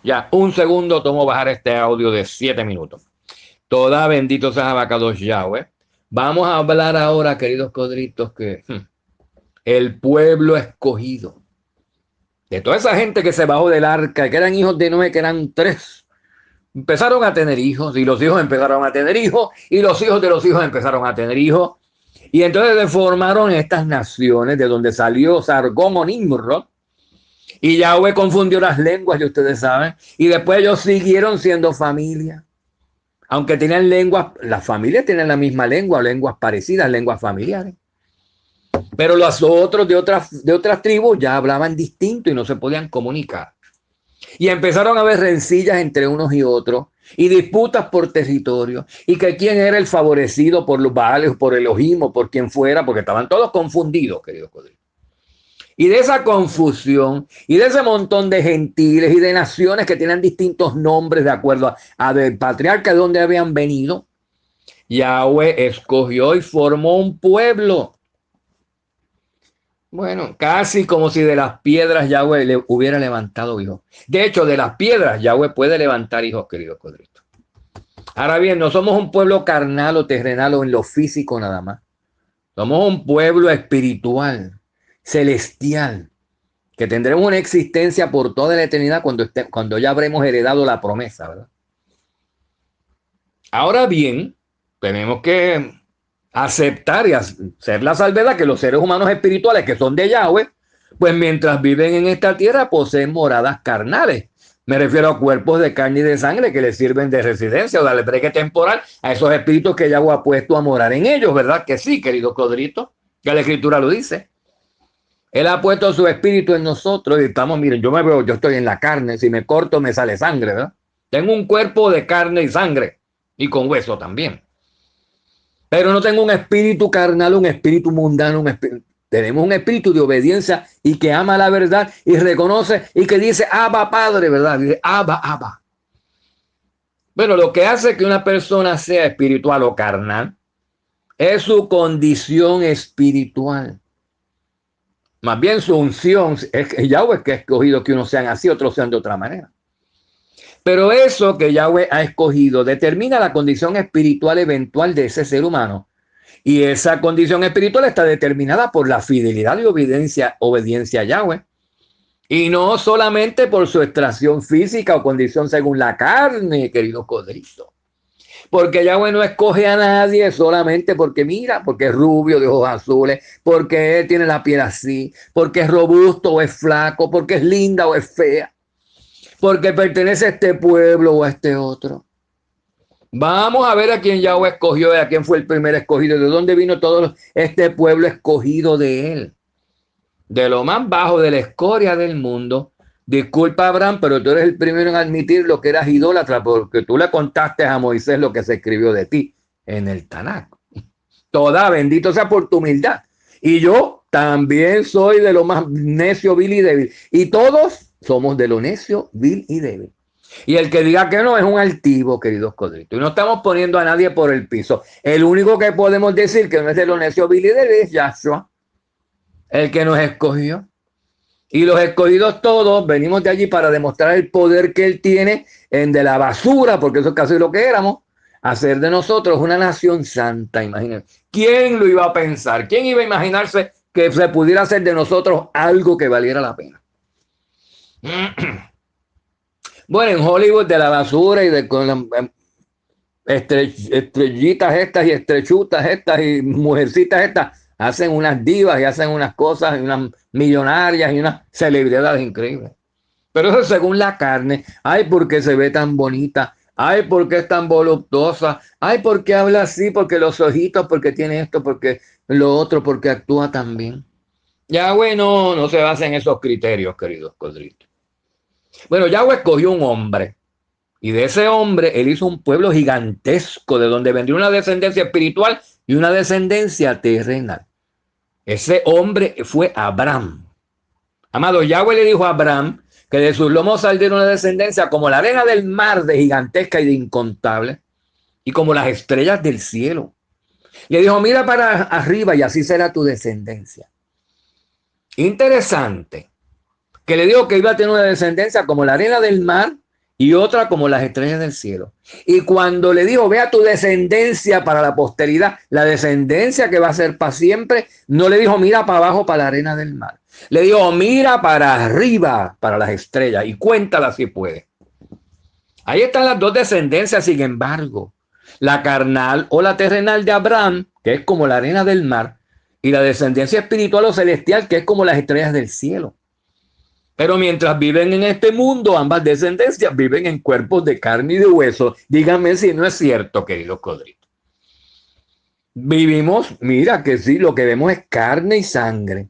Ya, un segundo, tomo bajar este audio de 7 minutos. Toda bendito sea Abacados Yahweh. Vamos a hablar ahora, queridos codritos, que el pueblo escogido, de toda esa gente que se bajó del arca, que eran hijos de Noé, que eran 3, empezaron a tener hijos, y los hijos empezaron a tener hijos, y los hijos de los hijos empezaron a tener hijos, y entonces se formaron estas naciones, de donde salió Sargón o Nimrod, y Yahweh confundió las lenguas, ya ustedes saben, y después ellos siguieron siendo familia. Aunque tenían lenguas, las familias tienen la misma lengua, lenguas parecidas, lenguas familiares. Pero los otros de otras tribus ya hablaban distinto y no se podían comunicar. Y empezaron a haber rencillas entre unos y otros y disputas por territorio y que quién era el favorecido por los Baales, por Elohim o por quien fuera, porque estaban todos confundidos, queridos codritos. Y de esa confusión y de ese montón de gentiles y de naciones que tienen distintos nombres de acuerdo a del patriarca de donde habían venido, Yahweh escogió y formó un pueblo. Bueno, casi como si de las piedras Yahweh le hubiera levantado hijos. De hecho, de las piedras Yahweh puede levantar hijos, queridos codritos. Ahora bien, no somos un pueblo carnal o terrenal o en lo físico nada más. Somos un pueblo espiritual, celestial, que tendremos una existencia por toda la eternidad cuando ya habremos heredado la promesa, ¿verdad? Ahora bien, tenemos que aceptar y hacer la salvedad que los seres humanos espirituales que son de Yahweh, pues mientras viven en esta tierra poseen moradas carnales. Me refiero a cuerpos de carne y de sangre que les sirven de residencia o de albergue temporal a esos espíritus que Yahweh ha puesto a morar en ellos, ¿verdad? Que sí, querido codrito, que la escritura lo dice. Él ha puesto su espíritu en nosotros y estamos, miren, yo estoy en la carne, si me corto me sale sangre, ¿verdad? Tengo un cuerpo de carne y sangre y con hueso también. Pero no tengo un espíritu carnal, un espíritu mundano, tenemos un espíritu de obediencia y que ama la verdad y reconoce y que dice Abba Padre, ¿verdad? Dice Abba, Abba. Bueno, lo que hace que una persona sea espiritual o carnal es su condición espiritual. Más bien su unción, es que Yahweh que ha escogido que unos sean así, otros sean de otra manera. Pero eso que Yahweh ha escogido determina la condición espiritual eventual de ese ser humano. Y esa condición espiritual está determinada por la fidelidad y obediencia a Yahweh. Y no solamente por su extracción física o condición según la carne, querido codrito. Porque Yahweh no escoge a nadie solamente porque mira, porque es rubio, de ojos azules, porque él tiene la piel así, porque es robusto o es flaco, porque es linda o es fea, porque pertenece a este pueblo o a este otro. Vamos a ver a quién Yahweh escogió y a quién fue el primer escogido, de dónde vino todo este pueblo escogido de él. De lo más bajo, de la escoria del mundo. Disculpa, Abraham, pero tú eres el primero en admitir lo que eras idólatra, porque tú le contaste a Moisés lo que se escribió de ti en el Tanakh. Toda bendito sea por tu humildad. Y yo también soy de lo más necio, vil y débil. Y todos somos de lo necio, vil y débil. Y el que diga que no es un altivo, queridos codritos. Y no estamos poniendo a nadie por el piso. El único que podemos decir que no es de lo necio, vil y débil es Yahshua, el que nos escogió. Y los escogidos todos venimos de allí para demostrar el poder que él tiene en de la basura, porque eso es casi lo que éramos, hacer de nosotros una nación santa. Imagínense. ¿Quién lo iba a pensar? ¿Quién iba a imaginarse que se pudiera hacer de nosotros algo que valiera la pena? Bueno, en Hollywood de la basura y de con las estrellitas estas y estrechutas estas y mujercitas estas hacen unas divas y hacen unas cosas y unas millonarias y unas celebridades increíbles. Pero eso es según la carne. Ay, porque se ve tan bonita. Ay, porque es tan voluptuosa. Ay, porque habla así, porque los ojitos, porque tiene esto, porque lo otro, porque actúa tan bien. Yahweh no se basa en esos criterios, queridos codritos. Bueno, Yahweh escogió un hombre. Y de ese hombre, él hizo un pueblo gigantesco, de donde vendría una descendencia espiritual y una descendencia terrenal. Ese hombre fue Abraham. Amado, Yahweh le dijo a Abraham que de sus lomos saldría una descendencia como la arena del mar, de gigantesca y de incontable, y como las estrellas del cielo. Le dijo, mira para arriba y así será tu descendencia. Interesante, que le dijo que iba a tener una descendencia como la arena del mar y otra como las estrellas del cielo. Y cuando le dijo, vea tu descendencia para la posteridad, la descendencia que va a ser para siempre, no le dijo, mira para abajo para la arena del mar. Le dijo, mira para arriba, para las estrellas, y cuéntala si puede. Ahí están las dos descendencias, sin embargo. La carnal o la terrenal de Abraham, que es como la arena del mar, y la descendencia espiritual o celestial, que es como las estrellas del cielo. Pero mientras viven en este mundo, ambas descendencias viven en cuerpos de carne y de hueso. Díganme si no es cierto, queridos codritos. Vivimos, mira que sí, lo que vemos es carne y sangre.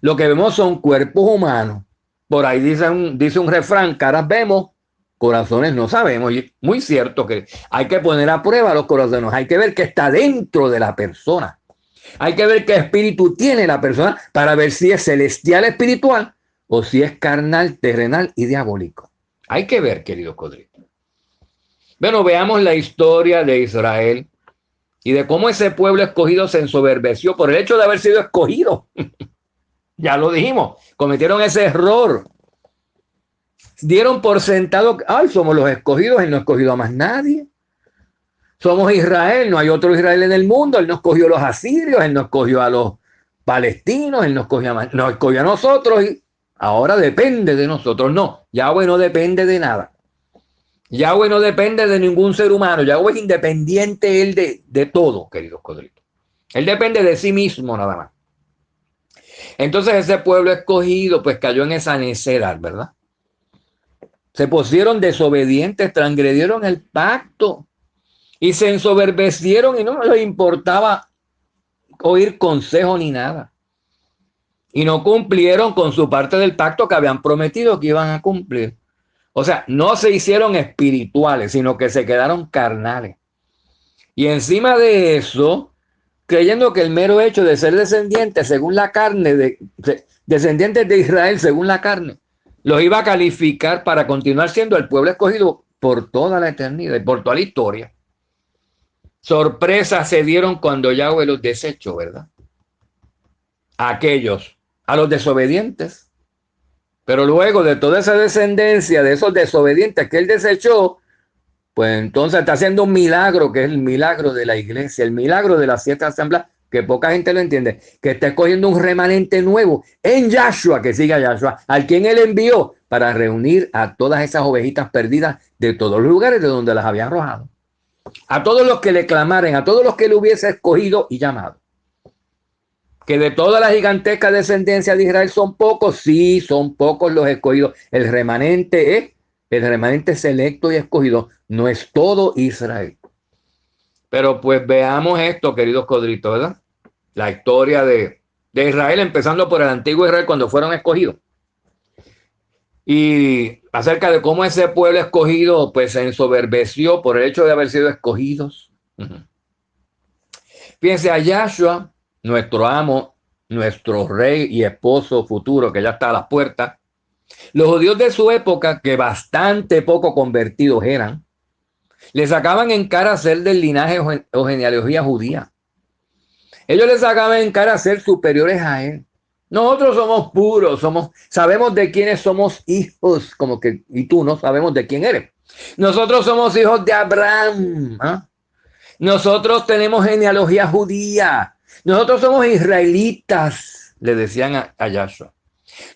Lo que vemos son cuerpos humanos. Por ahí dice un refrán, caras vemos, corazones no sabemos. Y muy cierto que hay que poner a prueba los corazones. Hay que ver qué está dentro de la persona. Hay que ver qué espíritu tiene la persona para ver si es celestial espiritual o si es carnal, terrenal y diabólico. Hay que ver, querido codrito. Bueno, veamos la historia de Israel y de cómo ese pueblo escogido se ensoberbeció por el hecho de haber sido escogido. Ya lo dijimos, cometieron ese error. Dieron por sentado, ay, somos los escogidos, él no ha escogido a más nadie. Somos Israel, no hay otro Israel en el mundo, él no escogió a los asirios, él no escogió a los palestinos, él no escogió a nosotros y ahora depende de nosotros. No, Yahweh no depende de nada. Yahweh no depende de ningún ser humano. Yahweh es independiente él de todo, queridos codritos. Él depende de sí mismo nada más. Entonces ese pueblo escogido pues cayó en esa necedad, ¿verdad? Se pusieron desobedientes, transgredieron el pacto y se ensoberbecieron y no les importaba oír consejo ni nada. Y no cumplieron con su parte del pacto que habían prometido que iban a cumplir. O sea, no se hicieron espirituales, sino que se quedaron carnales. Y encima de eso, creyendo que el mero hecho de ser descendientes según la carne, descendientes de Israel según la carne, los iba a calificar para continuar siendo el pueblo escogido por toda la eternidad y por toda la historia. Sorpresas se dieron cuando Yahweh los desechó, ¿verdad? A los desobedientes. Pero luego de toda esa descendencia de esos desobedientes que él desechó, pues entonces está haciendo un milagro, que es el milagro de la iglesia, el milagro de las 7 asambleas, que poca gente lo entiende, que está escogiendo un remanente nuevo en Yahshua, que siga Yahshua, al quien él envió para reunir a todas esas ovejitas perdidas de todos los lugares de donde las había arrojado. A todos los que le clamaren, a todos los que le hubiese escogido y llamado. Que de toda la gigantesca descendencia de Israel son pocos, sí, son pocos los escogidos. El remanente selecto y escogido, no es todo Israel. Pero pues veamos esto, queridos codritos, ¿verdad? La historia de Israel, empezando por el antiguo Israel cuando fueron escogidos. Y acerca de cómo ese pueblo escogido pues se ensoberbeció por el hecho de haber sido escogidos. Fíjense, a Yahshua, nuestro amo, nuestro rey y esposo futuro, que ya está a las puertas, los judíos de su época, que bastante poco convertidos eran, le sacaban en cara ser del linaje o genealogía judía. Ellos le sacaban en cara ser superiores a él. Nosotros somos puros, sabemos de quiénes somos hijos, como que, y tú no sabemos de quién eres. Nosotros somos hijos de Abraham. ¿Eh? Nosotros tenemos genealogía judía. Nosotros somos israelitas, le decían a Yahshua.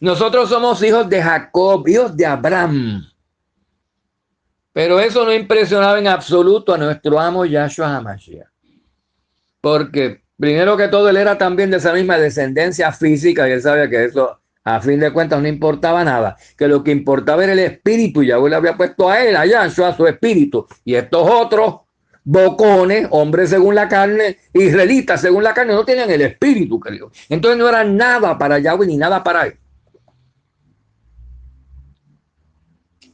Nosotros somos hijos de Jacob, hijos de Abraham. Pero eso no impresionaba en absoluto a nuestro amo Yahshua HaMashiach. Porque primero que todo él era también de esa misma descendencia física y él sabía que eso a fin de cuentas no importaba nada. Que lo que importaba era el espíritu. Yahweh le había puesto a él, a Yahshua, a su espíritu. Y estos otros bocones, hombres según la carne, israelitas según la carne, no tenían el espíritu, querido. Entonces no era nada para Yahweh ni nada para él.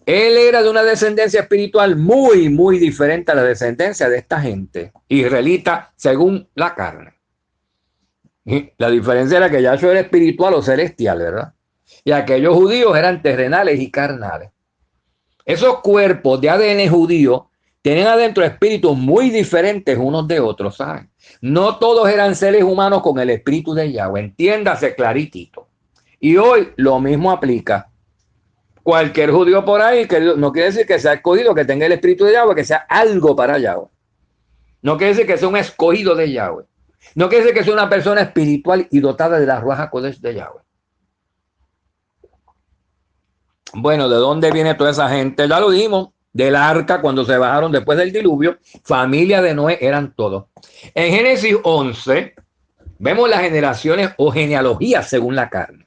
Él era de una descendencia espiritual muy, muy diferente a la descendencia de esta gente, israelita según la carne. Y la diferencia era que Yahshua era espiritual o celestial, ¿verdad? Y aquellos judíos eran terrenales y carnales. Esos cuerpos de ADN judío tenían adentro espíritus muy diferentes unos de otros, ¿saben? No todos eran seres humanos con el espíritu de Yahweh, entiéndase claritito. Y hoy lo mismo aplica. cualquier judío por ahí, que no quiere decir que sea escogido, que tenga el espíritu de Yahweh, que sea algo para Yahweh. No quiere decir que sea un escogido de Yahweh. No quiere decir que sea una persona espiritual y dotada de la Ruach HaKodesh de Yahweh. Bueno, ¿de dónde viene toda esa gente? Ya lo dijimos, del arca cuando se bajaron después del diluvio, familia de Noé eran todos. En Génesis 11 vemos las generaciones o genealogías según la carne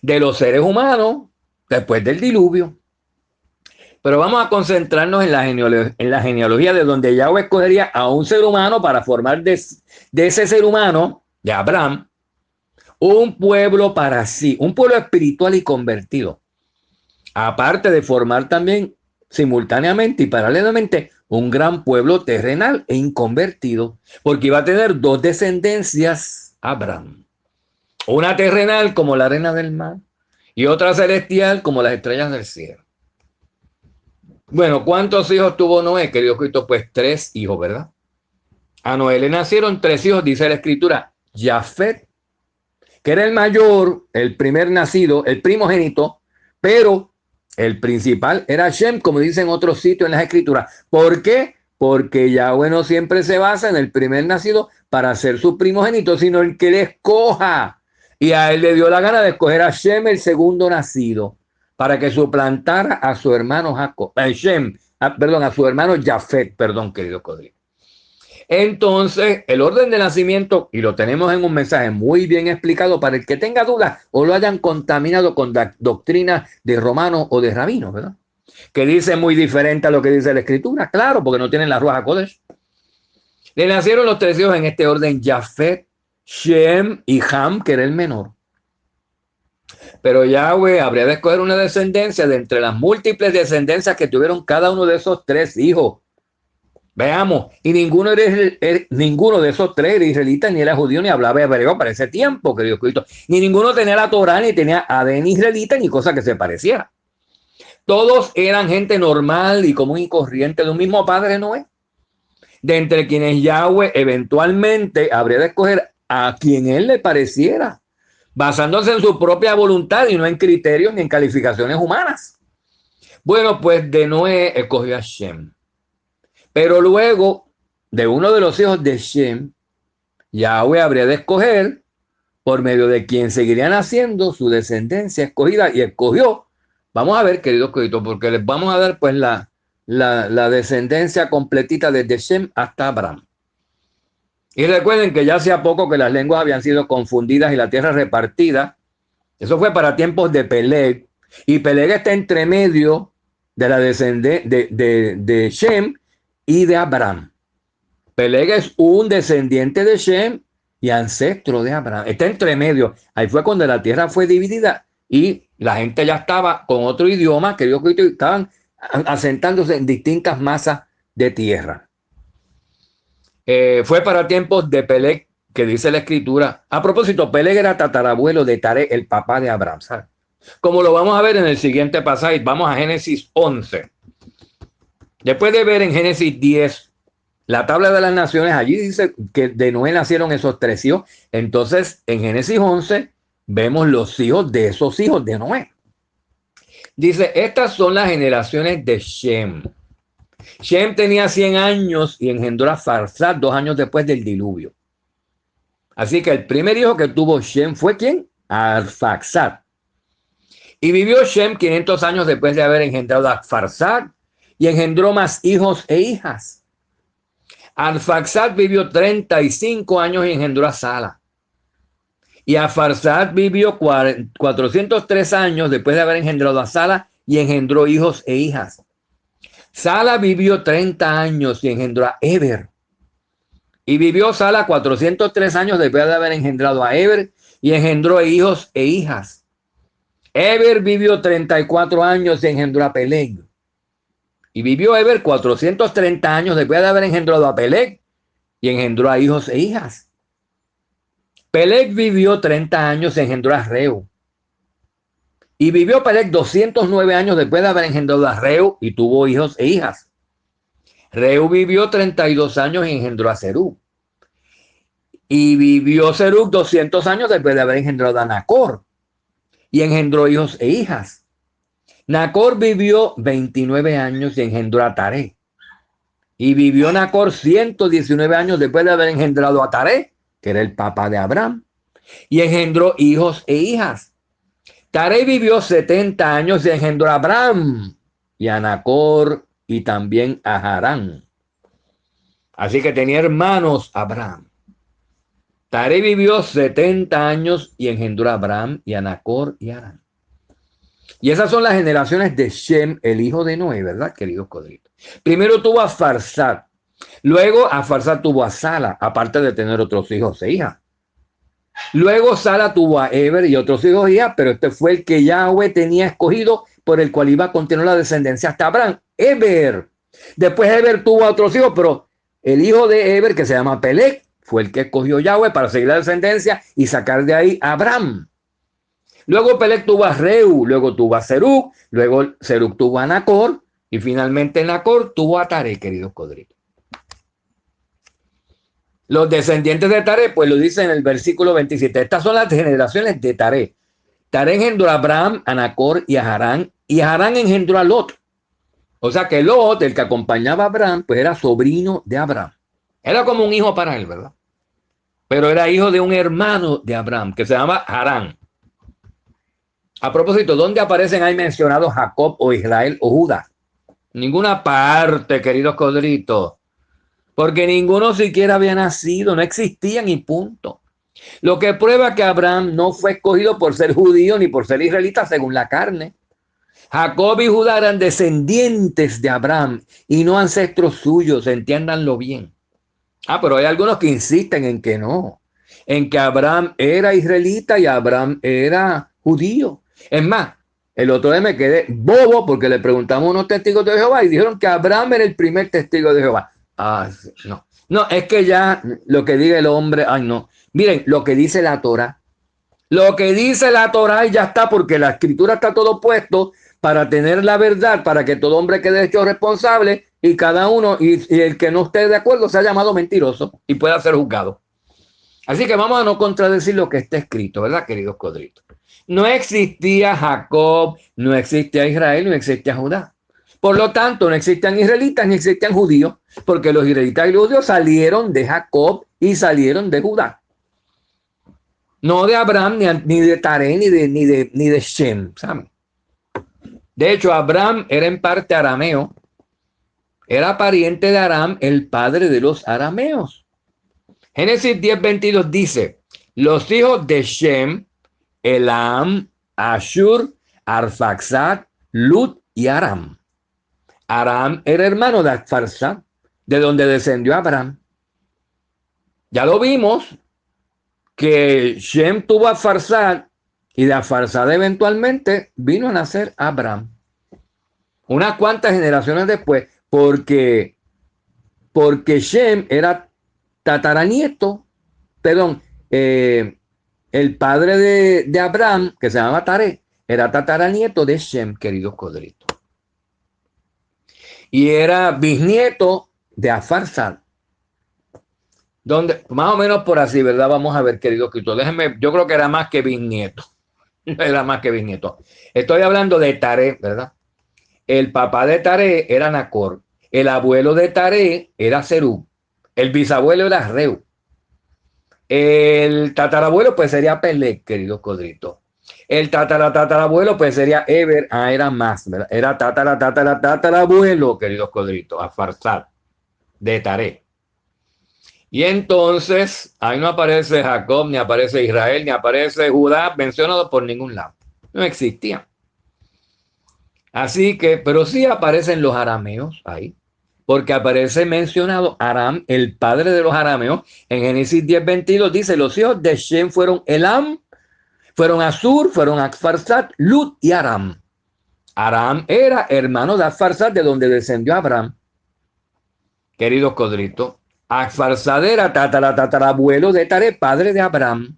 de los seres humanos después del diluvio. Pero vamos a concentrarnos en la genealogía de donde Yahweh escogería a un ser humano para formar de ese ser humano, de Abraham, un pueblo para sí, un pueblo espiritual y convertido. Aparte de formar también simultáneamente y paralelamente un gran pueblo terrenal e inconvertido, porque iba a tener dos descendencias Abraham. Una terrenal como la arena del mar y otra celestial como las estrellas del cielo. Bueno, ¿cuántos hijos tuvo Noé, querido Cristo? Pues 3 hijos, ¿verdad? A Noé le nacieron 3 hijos, dice la escritura. Jafet, que era el mayor, el primer nacido, el primogénito, pero el principal era Shem, como dicen otros sitios en las escrituras. ¿Por qué? Porque Yahweh no siempre se basa en el primer nacido para ser su primogénito, sino el que le escoja. Y a él le dio la gana de escoger a Shem, el segundo nacido, para que suplantara a su hermano Jacob, a su hermano Jafet, perdón, querido Codri. Entonces, el orden de nacimiento, y lo tenemos en un mensaje muy bien explicado para el que tenga dudas o lo hayan contaminado con doctrina de romanos o de rabinos, ¿verdad? Que dice muy diferente a lo que dice la escritura, claro, porque no tienen la Ruach HaKodesh. Le nacieron los 3 hijos en este orden: Jafet, Shem y Ham, que era el menor. Pero Yahweh habría de escoger una descendencia de entre las múltiples descendencias que tuvieron cada uno de esos 3 hijos. Veamos, y ninguno de esos 3 era israelita, ni era judío, ni hablaba hebreo para ese tiempo, querido Cristo. Ni ninguno tenía la Torá, ni tenía ADN israelita, ni cosa que se pareciera. Todos eran gente normal y común y corriente de un mismo padre Noé, de entre quienes Yahweh eventualmente habría de escoger a quien él le pareciera, basándose en su propia voluntad y no en criterios ni en calificaciones humanas. Bueno, pues de Noé escogió a Shem. Pero luego de uno de los hijos de Shem, Yahweh habría de escoger por medio de quien seguiría naciendo su descendencia escogida, y escogió. Vamos a ver, queridos coditos, porque les vamos a dar pues la descendencia completita desde Shem hasta Abraham. Y recuerden que ya hacía poco que las lenguas habían sido confundidas y la tierra repartida. Eso fue para tiempos de Peleg. Y Peleg está entre medio de la descendencia de Shem y de Abraham. Peleg es un descendiente de Shem y ancestro de Abraham. Está entre medio. Ahí fue cuando la tierra fue dividida y la gente ya estaba con otro idioma, que ellos estaban asentándose en distintas masas de tierra. Fue para tiempos de Peleg, que dice la escritura. A propósito, Peleg era tatarabuelo de Taré, el papá de Abraham, ¿sabes? Como lo vamos a ver en el siguiente pasaje. Vamos a Génesis 11. Después de ver en Génesis 10 la tabla de las naciones, allí dice que de Noé nacieron esos 3 hijos. Entonces, en Génesis 11 vemos los hijos de esos hijos de Noé. Dice, estas son las generaciones de Shem. Shem tenía 100 años y engendró a Farsad 2 años después del diluvio. Así que el primer hijo que tuvo Shem fue ¿quién? Arfaxad. Y vivió Shem 500 años después de haber engendrado a Farsad y engendró más hijos e hijas. Arfaxad vivió 35 años y engendró a Sala. Y Arfaxad vivió 403 años después de haber engendrado a Sala y engendró hijos e hijas. Sala vivió 30 años y engendró a Eber. Y vivió Sala 403 años después de haber engendrado a Eber y engendró hijos e hijas. Eber vivió 34 años y engendró a Peleg. Y vivió Eber 430 años después de haber engendrado a Peleg y engendró a hijos e hijas. Peleg vivió 30 años y engendró a Reu. Y vivió Peleg 209 años después de haber engendrado a Reu y tuvo hijos e hijas. Reu vivió 32 años y engendró a Serug. Y vivió Serug 200 años después de haber engendrado a Nacor y engendró hijos e hijas. Nacor vivió 29 años y engendró a Taré. Y vivió Nacor 119 años después de haber engendrado a Taré, que era el papá de Abraham, y engendró hijos e hijas. Taré vivió 70 años y engendró a Abraham y a Nacor y también a Harán. Así que tenía hermanos Abraham. Taré vivió 70 años y engendró a Abraham y a Nacor y a Harán. Y esas son las generaciones de Shem, el hijo de Noé, ¿verdad, queridos codritos? Primero tuvo a Farsad, luego a Farsad tuvo a Sala, aparte de tener otros hijos e hijas. Luego Sala tuvo a Eber y otros hijos e hijas, pero este fue el que Yahweh tenía escogido, por el cual iba a continuar la descendencia hasta Abraham, Eber. Después Eber tuvo a otros hijos, pero el hijo de Eber, que se llama Peleg, fue el que escogió Yahweh para seguir la descendencia y sacar de ahí a Abraham. Luego Peleg tuvo a Reu, luego tuvo a Serug, luego Serug tuvo a Nacor y finalmente Nacor tuvo a Taré, queridos codritos. Los descendientes de Taré, pues lo dice en el versículo 27. Estas son las generaciones de Taré. Taré engendró a Abraham, a Nacor y a Harán engendró a Lot. O sea que Lot, el que acompañaba a Abraham, pues era sobrino de Abraham. Era como un hijo para él, ¿verdad? Pero era hijo de un hermano de Abraham, que se llama Harán. A propósito, ¿dónde aparecen ahí mencionados Jacob o Israel o Judá? Ninguna parte, queridos codritos. Porque ninguno siquiera había nacido, no existían y punto. Lo que prueba que Abraham no fue escogido por ser judío ni por ser israelita según la carne. Jacob y Judá eran descendientes de Abraham y no ancestros suyos, entiéndanlo bien. Pero hay algunos que insisten en que no, en que Abraham era israelita y Abraham era judío. Es más, el otro día me quedé bobo porque le preguntamos a unos testigos de Jehová y dijeron que Abraham era el primer testigo de Jehová. No, es que ya lo que diga el hombre, no. Miren, lo que dice la Torah y ya está, porque la escritura está todo puesto para tener la verdad, para que todo hombre quede hecho responsable y cada uno, y el que no esté de acuerdo sea llamado mentiroso y pueda ser juzgado. Así que vamos a no contradecir lo que está escrito, ¿verdad, queridos codritos? No existía Jacob, no existía Israel, no existía Judá. Por lo tanto, no existían israelitas ni existían judíos, porque los israelitas y los judíos salieron de Jacob y salieron de Judá. No de Abraham, ni de Taré, ni de Shem, ¿saben? De hecho, Abraham era en parte arameo, era pariente de Aram, el padre de los arameos. Génesis 10:22 dice, los hijos de Shem, Elam, Ashur, Arfaxad, Lut y Aram. Aram era hermano de Arfaxad, de donde descendió Abraham. Ya lo vimos, que Shem tuvo a Arfaxad y de Arfaxad eventualmente vino a nacer Abraham. Unas cuantas generaciones después, porque Shem era tataranieto, el padre de Abraham, que se llama Taré, era tataranieto de Shem, queridos codritos. Y era bisnieto de Arfaxad. Donde, más o menos por así, ¿verdad? Vamos a ver, queridos codritos. Yo creo que era más que bisnieto. Era más que bisnieto. Estoy hablando de Taré, ¿verdad? El papá de Taré era Nacor. El abuelo de Taré era Serug. El bisabuelo era Reu. El tatarabuelo pues sería Peleg, queridos codritos. El tatarabuelo pues sería Eber. Era más, ¿verdad? Era tatarabuelo, queridos codritos, a Farsad, de Taré. Y entonces ahí no aparece Jacob, ni aparece Israel, ni aparece Judá mencionado por ningún lado. No existían. Así que, pero sí aparecen los arameos ahí, porque aparece mencionado Aram, el padre de los arameos. En Génesis 10:22 dice, los hijos de Shem fueron Elam, fueron Asur, fueron Arfaxad, Lut y Aram. Aram era hermano de Arfaxad, de donde descendió Abraham. Queridos codritos, Arfaxad era tatarabuelo de Taré, padre de Abraham.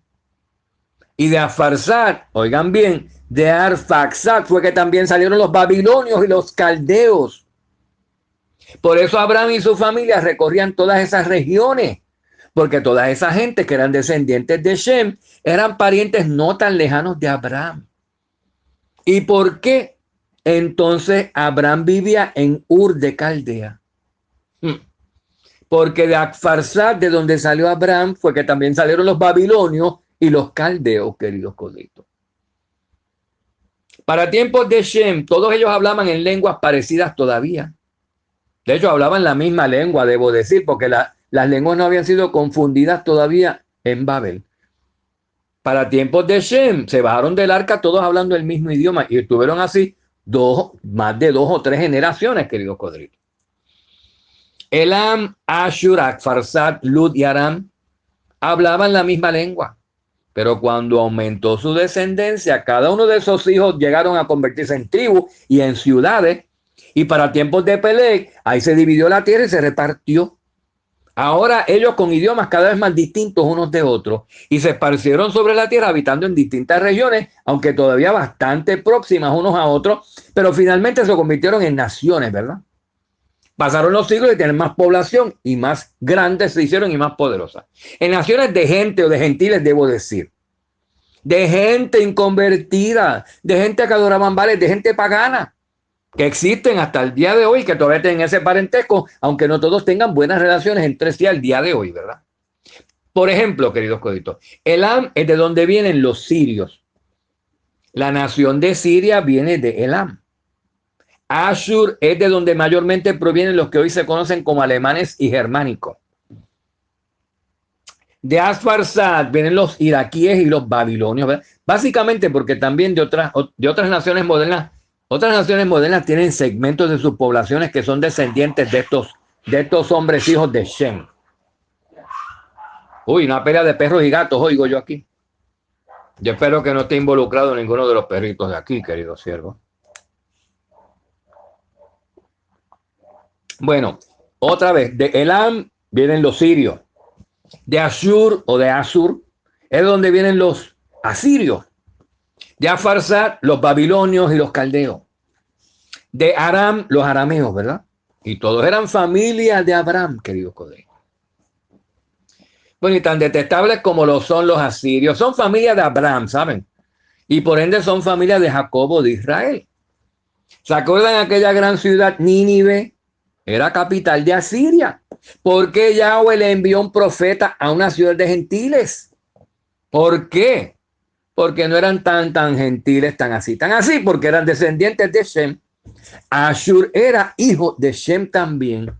Y de Arfaxad, oigan bien, de Arfaxad fue que también salieron los babilonios y los caldeos. Por eso Abraham y su familia recorrían todas esas regiones, porque toda esa gente que eran descendientes de Shem eran parientes no tan lejanos de Abraham. ¿Y por qué? Entonces Abraham vivía en Ur de Caldea. Porque de Akfarsad, de donde salió Abraham, fue que también salieron los babilonios y los caldeos, queridos coditos. Para tiempos de Shem, todos ellos hablaban en lenguas parecidas todavía. De hecho, hablaban la misma lengua, debo decir, porque las lenguas no habían sido confundidas todavía en Babel. Para tiempos de Shem, se bajaron del arca todos hablando el mismo idioma y estuvieron así más de 2 o 3 generaciones, queridos codritos. Elam, Ashur, Akfarsad, Lud y Aram hablaban la misma lengua. Pero cuando aumentó su descendencia, cada uno de esos hijos llegaron a convertirse en tribus y en ciudades. Y para tiempos de Peleg, ahí se dividió la tierra y se repartió. Ahora ellos con idiomas cada vez más distintos unos de otros y se esparcieron sobre la tierra habitando en distintas regiones, aunque todavía bastante próximas unos a otros, pero finalmente se convirtieron en naciones, ¿verdad? Pasaron los siglos y tienen más población y más grandes se hicieron y más poderosas. En naciones de gente o de gentiles, debo decir. De gente inconvertida, de gente que adoraban Baales, de gente pagana, que existen hasta el día de hoy, que todavía tienen ese parentesco, aunque no todos tengan buenas relaciones entre sí al día de hoy, ¿verdad? Por ejemplo, queridos coditos, Elam es de donde vienen los sirios. La nación de Siria viene de Elam. Ashur es de donde mayormente provienen los que hoy se conocen como alemanes y germánicos. De Akfarsad vienen los iraquíes y los babilonios, ¿verdad? Básicamente porque también de otras naciones modernas, otras naciones modernas tienen segmentos de sus poblaciones que son descendientes de estos hombres hijos de Shem. Uy, una pelea de perros y gatos oigo yo aquí. Yo espero que no esté involucrado ninguno de los perritos de aquí, querido siervo. Bueno, otra vez, de Elam vienen los sirios. De Ashur o de Asur es donde vienen los asirios. De Akfarsad, los babilonios y los caldeos. De Aram, los arameos, ¿verdad? Y todos eran familias de Abraham, queridos colegas. Bueno, y tan detestables como lo son los asirios, son familias de Abraham, ¿saben? Y por ende son familias de Jacobo de Israel. ¿Se acuerdan aquella gran ciudad Nínive? Era capital de Asiria. ¿Por qué Yahweh le envió un profeta a una ciudad de gentiles? ¿Por qué? Porque no eran tan gentiles, tan así, porque eran descendientes de Shem. Ashur era hijo de Shem también,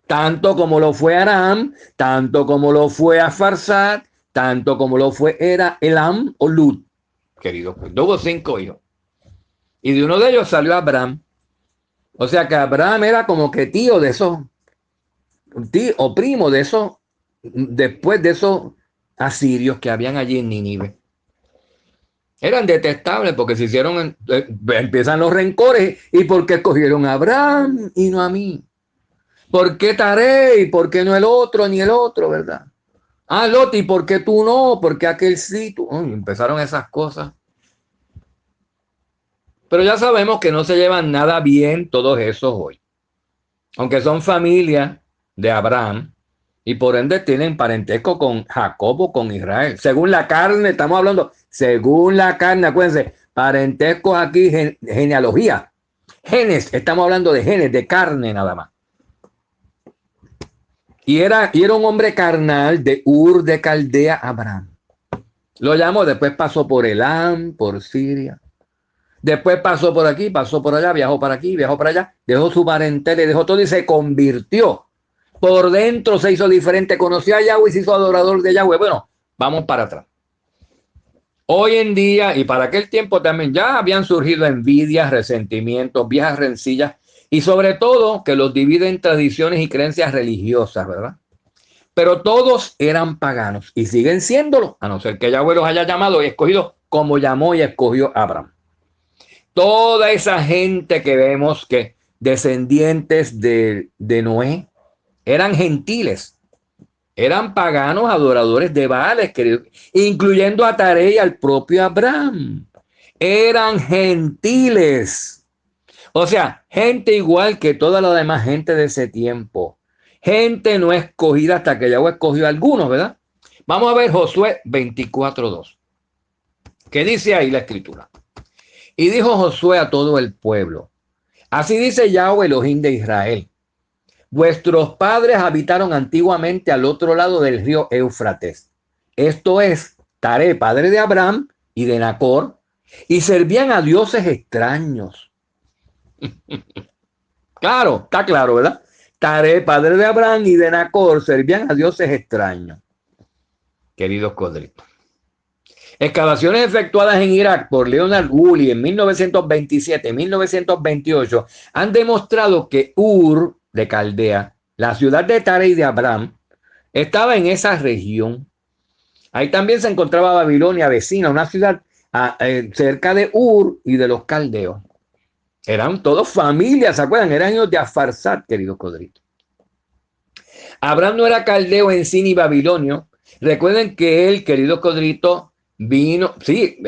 tanto como lo fue Aram, tanto como lo fue Akfarsad, tanto como lo fue Elam o Lud, queridos. Tuvo 5 hijos. Y de uno de ellos salió Abraham. O sea que Abraham era como que tío de esos, tío o primo de esos, después de esos asirios que habían allí en Nínive. Eran detestables porque se hicieron, empiezan los rencores. ¿Y por qué escogieron a Abraham y no a mí? ¿Por qué Taré y por qué no el otro ni el otro, verdad? Ah, Lot, ¿y por qué tú no? ¿Por qué aquel sí? Empezaron esas cosas. Pero ya sabemos que no se llevan nada bien todos esos hoy. Aunque son familia de Abraham y por ende tienen parentesco con Jacobo, con Israel. Según la carne, estamos hablando, según la carne, acuérdense, parentesco aquí, genealogía. Genes, estamos hablando de genes, de carne nada más. Y era un hombre carnal de Ur de Caldea, Abraham. Lo llamó, después pasó por Elam, por Siria. Después pasó por aquí, pasó por allá, viajó para aquí, viajó para allá, dejó su parentela, dejó todo y se convirtió. Por dentro se hizo diferente, conoció a Yahweh y se hizo adorador de Yahweh. Bueno, vamos para atrás. Hoy en día y para aquel tiempo también ya habían surgido envidias, resentimientos, viejas rencillas y sobre todo que los dividen tradiciones y creencias religiosas, ¿verdad? Pero todos eran paganos y siguen siéndolo, a no ser que Yahweh los haya llamado y escogido como llamó y escogió a Abraham. Toda esa gente que vemos que descendientes de Noé eran gentiles, eran paganos adoradores de Baales, incluyendo a Taré y al propio Abraham. Eran gentiles. O sea, gente igual que toda la demás gente de ese tiempo. Gente no escogida hasta que Yahweh escogió a algunos, ¿verdad? Vamos a ver Josué 24:2. ¿Qué dice ahí la escritura? Y dijo Josué a todo el pueblo: así dice Yahweh Elohim de Israel: vuestros padres habitaron antiguamente al otro lado del río Éufrates. Esto es, Taré, padre de Abraham y de Nacor, y servían a dioses extraños. Claro, está claro, ¿verdad? Taré, padre de Abraham y de Nacor, servían a dioses extraños. Queridos codritos. Excavaciones efectuadas en Irak por Leonard Woolley en 1927 y 1928 han demostrado que Ur de Caldea, la ciudad de Taré y de Abraham, estaba en esa región. Ahí también se encontraba Babilonia vecina, una ciudad cerca de Ur y de los caldeos. Eran todos familias, ¿se acuerdan? Eran hijos de Afarsad, queridos codritos. Abraham no era caldeo en sí ni babilonio. Recuerden que él, queridos codritos, vino, sí,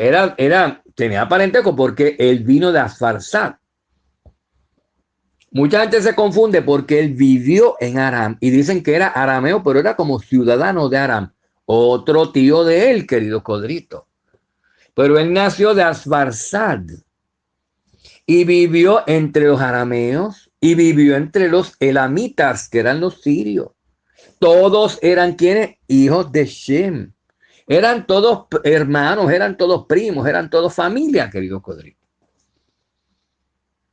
tenía parentesco porque él vino de Afarsad. Mucha gente se confunde porque él vivió en Aram y dicen que era arameo, pero era como ciudadano de Aram. Otro tío de él, queridos codritos. Pero él nació de Asfarsad y vivió entre los arameos y vivió entre los elamitas, que eran los sirios. Todos eran quienes, hijos de Shem. Eran todos hermanos, eran todos primos, eran todos familia, queridos codritos.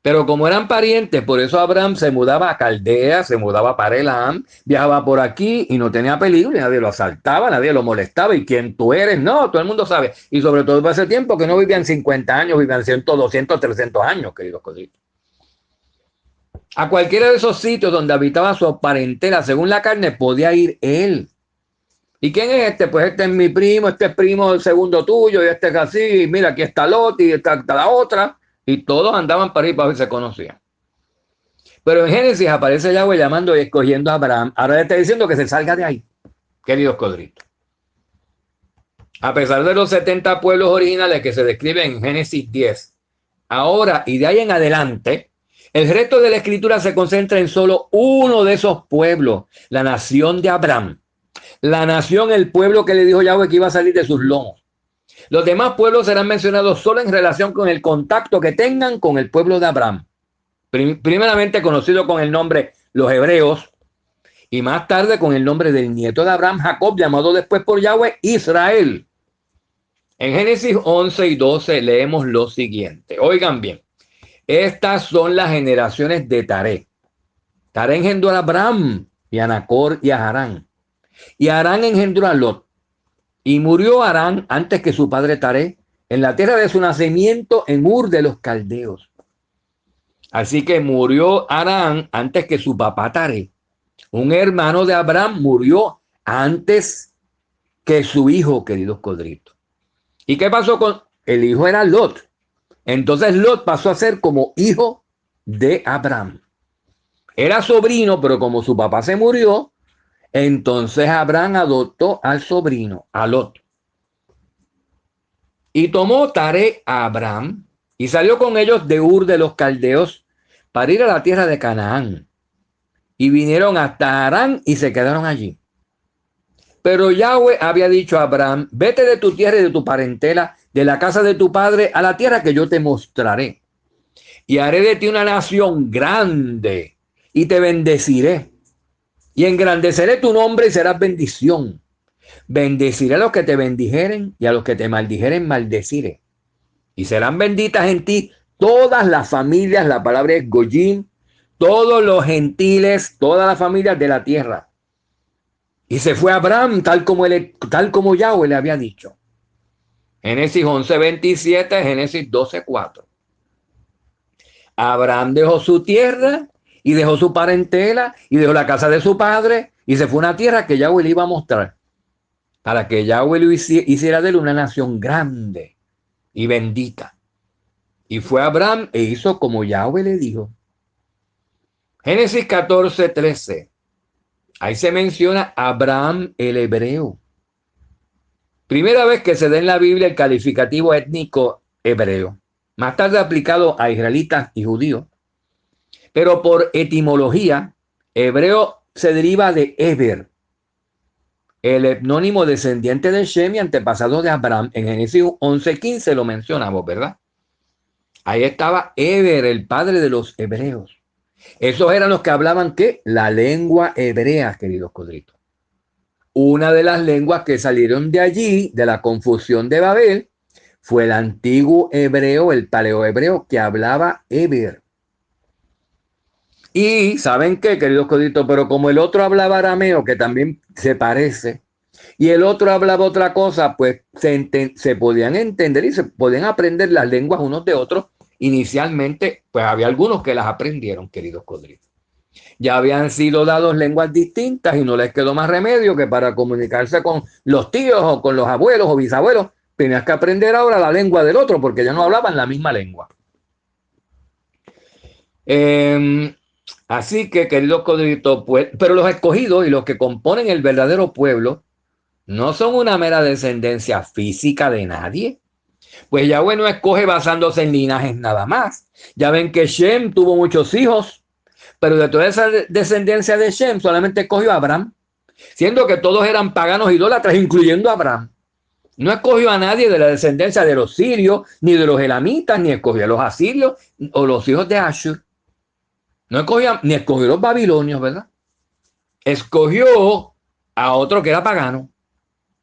Pero como eran parientes, por eso Abraham se mudaba a Caldea, se mudaba para Elam, viajaba por aquí y no tenía peligro, y nadie lo asaltaba, nadie lo molestaba. ¿Y quién tú eres? No, todo el mundo sabe. Y sobre todo para ese tiempo que no vivían 50 años, vivían 100, 200, 300 años, queridos codritos. A cualquiera de esos sitios donde habitaba su parentela, según la carne, podía ir él. ¿Y quién es este? Pues este es mi primo, este es primo del segundo tuyo, y este es así, mira, aquí está Lot y está la otra. Y todos andaban para ir para ver si se conocían. Pero en Génesis aparece Yahweh llamando y escogiendo a Abraham. Ahora le está diciendo que se salga de ahí, queridos codritos. A pesar de los 70 pueblos originales que se describen en Génesis 10, ahora y de ahí en adelante, el resto de la escritura se concentra en solo uno de esos pueblos, la nación de Abraham. La nación, el pueblo que le dijo Yahweh que iba a salir de sus lomos. Los demás pueblos serán mencionados solo en relación con el contacto que tengan con el pueblo de Abraham. Primeramente conocido con el nombre los hebreos y más tarde con el nombre del nieto de Abraham, Jacob, llamado después por Yahweh Israel. En Génesis 11 y 12 leemos lo siguiente. Oigan bien, estas son las generaciones de Taré. Taré engendró a Abraham y a Nacor y a Harán. Y Harán engendró a Lot. Y murió Harán antes que su padre Taré en la tierra de su nacimiento en Ur de los Caldeos. Así que murió Harán antes que su papá Taré. Un hermano de Abraham murió antes que su hijo, queridos codritos. ¿Y qué pasó con el hijo? Era Lot. Entonces Lot pasó a ser como hijo de Abraham. Era sobrino, pero como su papá se murió, entonces Abraham adoptó al sobrino, a Lot. Y tomó Taré a Abraham y salió con ellos de Ur de los Caldeos para ir a la tierra de Canaán. Y vinieron hasta Harán y se quedaron allí. Pero Yahweh había dicho a Abraham: vete de tu tierra y de tu parentela, de la casa de tu padre, a la tierra que yo te mostraré. Y haré de ti una nación grande y te bendeciré. Y engrandeceré tu nombre y serás bendición. Bendeciré a los que te bendijeren y a los que te maldijeren maldeciré. Y serán benditas en ti todas las familias, la palabra es Goyim, todos los gentiles, todas las familias de la tierra. Y se fue Abraham tal como Yahweh le había dicho. Génesis 11:27, Génesis 12:4. Abraham dejó su tierra y dejó su parentela y dejó la casa de su padre y se fue a una tierra que Yahweh le iba a mostrar, para que Yahweh lo hiciera de él una nación grande y bendita. Y fue Abraham e hizo como Yahweh le dijo. Génesis 14:13. Ahí se menciona Abraham el hebreo. Primera vez que se da en la Biblia el calificativo étnico hebreo, más tarde aplicado a israelitas y judíos. Pero por etimología, hebreo se deriva de Eber, el etnónimo descendiente de Shem y antepasado de Abraham. En Génesis 11:15 lo mencionamos, ¿verdad? Ahí estaba Eber, el padre de los hebreos. Esos eran los que hablaban, ¿qué? La lengua hebrea, queridos codritos. Una de las lenguas que salieron de allí, de la confusión de Babel, fue el antiguo hebreo, el paleohebreo, que hablaba Eber. Y ¿saben qué, queridos coditos? Pero como el otro hablaba arameo, que también se parece, y el otro hablaba otra cosa, pues se podían entender y se podían aprender las lenguas unos de otros. Inicialmente, pues había algunos que las aprendieron, queridos codritos. Ya habían sido dados lenguas distintas y no les quedó más remedio que para comunicarse con los tíos o con los abuelos o bisabuelos, tenías que aprender ahora la lengua del otro porque ya no hablaban la misma lengua. Así que, queridos codritos, pues, pero los escogidos y los que componen el verdadero pueblo no son una mera descendencia física de nadie. Pues Yahweh no escoge basándose en linajes nada más. Ya ven que Shem tuvo muchos hijos, pero de toda esa descendencia de Shem solamente escogió a Abraham, siendo que todos eran paganos idólatras, incluyendo a Abraham. No escogió a nadie de la descendencia de los sirios, ni de los elamitas, ni escogió a los asirios o los hijos de Ashur. No escogió, ni escogió a los babilonios, ¿verdad? Escogió a otro que era pagano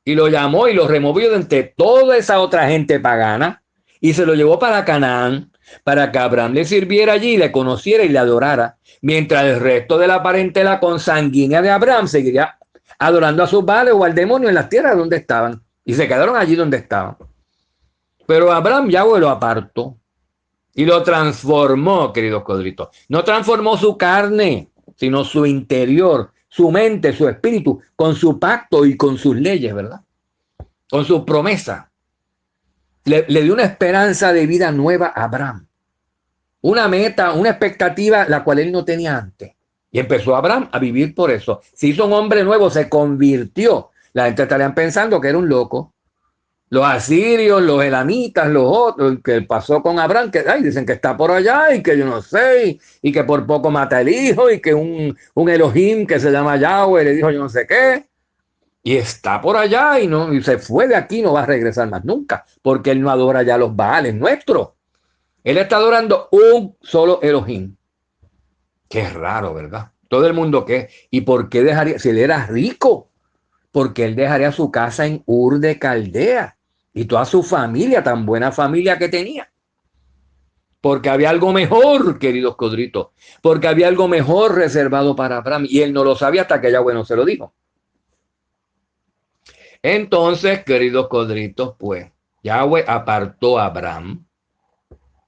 y lo llamó y lo removió de entre toda esa otra gente pagana y se lo llevó para Canaán, para que Abraham le sirviera allí, le conociera y le adorara, mientras el resto de la parentela consanguínea de Abraham seguiría adorando a sus baales o al demonio en las tierras donde estaban, y se quedaron allí donde estaban. Pero Abraham Yahweh lo apartó y lo transformó, queridos codritos. No transformó su carne, sino su interior, su mente, su espíritu, con su pacto y con sus leyes, ¿verdad? Con sus promesas. Le dio una esperanza de vida nueva a Abraham. Una meta, una expectativa, la cual él no tenía antes. Y empezó Abraham a vivir por eso. Se hizo un hombre nuevo, se convirtió. La gente estaría pensando que era un loco. Los asirios, los elamitas, los otros, que pasó con Abraham, que dicen que está por allá y que yo no sé, y que por poco mata el hijo, y que un Elohim que se llama Yahweh le dijo yo no sé qué, y está por allá y se fue de aquí, no va a regresar más nunca, porque él no adora ya los Baales nuestros. Él está adorando un solo Elohim. Qué raro, ¿verdad? Todo el mundo qué. ¿Y por qué dejaría? Si él era rico, porque él dejaría su casa en Ur de Caldea y toda su familia, tan buena familia que tenía. Porque había algo mejor, queridos codritos, porque había algo mejor reservado para Abraham y él no lo sabía hasta que Yahweh no se lo dijo. Entonces, queridos codritos, pues Yahweh apartó a Abraham,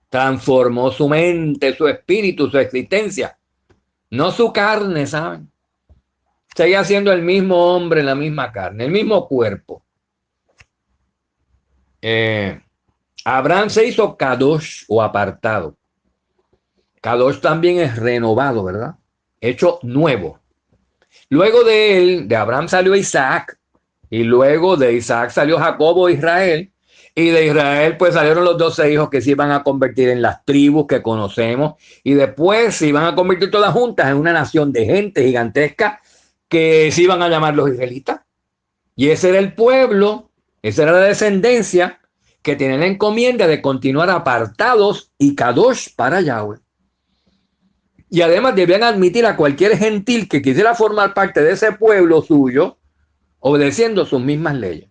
transformó su mente, su espíritu, su existencia, no su carne, ¿saben? Seguía siendo el mismo hombre en la misma carne, el mismo cuerpo. Abraham se hizo Kadosh o apartado. Kadosh también es renovado, ¿verdad? Hecho nuevo. Luego de él, de Abraham salió Isaac, y luego de Isaac salió Jacobo, Israel, y de Israel pues salieron los 12 hijos que se iban a convertir en las tribus que conocemos, y después se iban a convertir todas juntas en una nación de gente gigantesca que se iban a llamar los israelitas. Y ese era el pueblo, esa era la descendencia que tienen la encomienda de continuar apartados y kadosh para Yahweh. Y además debían admitir a cualquier gentil que quisiera formar parte de ese pueblo suyo, obedeciendo sus mismas leyes.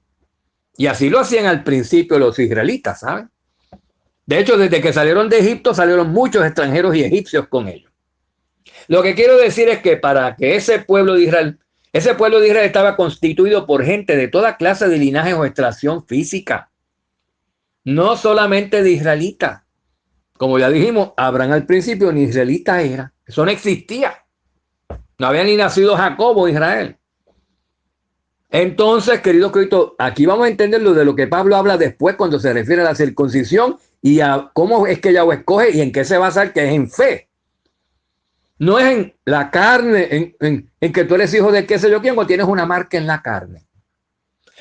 Y así lo hacían al principio los israelitas, ¿saben? De hecho, desde que salieron de Egipto, salieron muchos extranjeros y egipcios con ellos. Lo que quiero decir es que para que ese pueblo de Israel estaba constituido por gente de toda clase de linajes o extracción física. No solamente de israelitas. Como ya dijimos, Abraham al principio ni israelita era. Eso no existía. No había ni nacido Jacobo, Israel. Entonces, queridos cristianos, aquí vamos a entender lo de lo que Pablo habla después cuando se refiere a la circuncisión y a cómo es que Yahweh escoge y en qué se basa, que es en fe. No es en la carne, en que tú eres hijo de qué sé yo quién o tienes una marca en la carne.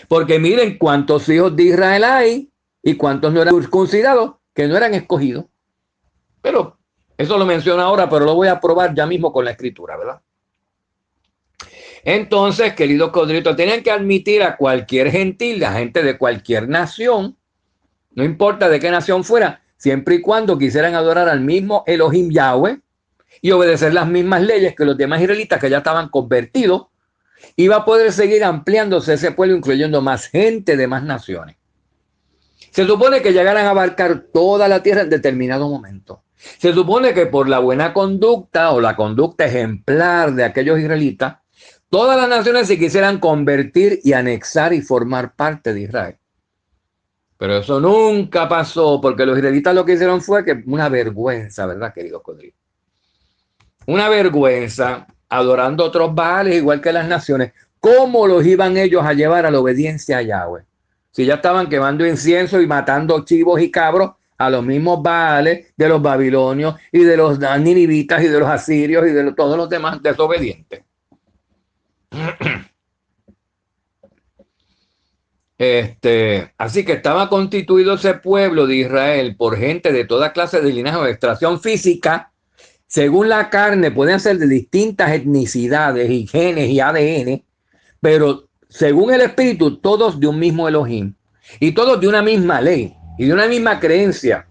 Porque miren cuántos hijos de Israel hay y cuántos no eran circuncidados que no eran escogidos. Pero eso lo menciona ahora, pero lo voy a probar ya mismo con la escritura, ¿verdad? Entonces, queridos codritos, tenían que admitir a cualquier gentil, la gente de cualquier nación, no importa de qué nación fuera, siempre y cuando quisieran adorar al mismo Elohim Yahweh y obedecer las mismas leyes que los demás israelitas que ya estaban convertidos, iba a poder seguir ampliándose ese pueblo, incluyendo más gente de más naciones. Se supone que llegaran a abarcar toda la tierra en determinado momento. Se supone que por la buena conducta o la conducta ejemplar de aquellos israelitas, todas las naciones se quisieran convertir y anexar y formar parte de Israel. Pero eso nunca pasó, porque los israelitas lo que hicieron fue que una vergüenza, ¿verdad, queridos codritos? Una vergüenza, adorando otros baales igual que las naciones. ¿Cómo los iban ellos a llevar a la obediencia a Yahweh? Si ya estaban quemando incienso y matando chivos y cabros a los mismos baales de los babilonios y de los ninivitas y de los asirios y de todos los demás desobedientes. Así que estaba constituido ese pueblo de Israel por gente de toda clase de linaje o extracción física. Según la carne, pueden ser de distintas etnicidades y genes y ADN, pero según el espíritu, todos de un mismo Elohim y todos de una misma ley y de una misma creencia.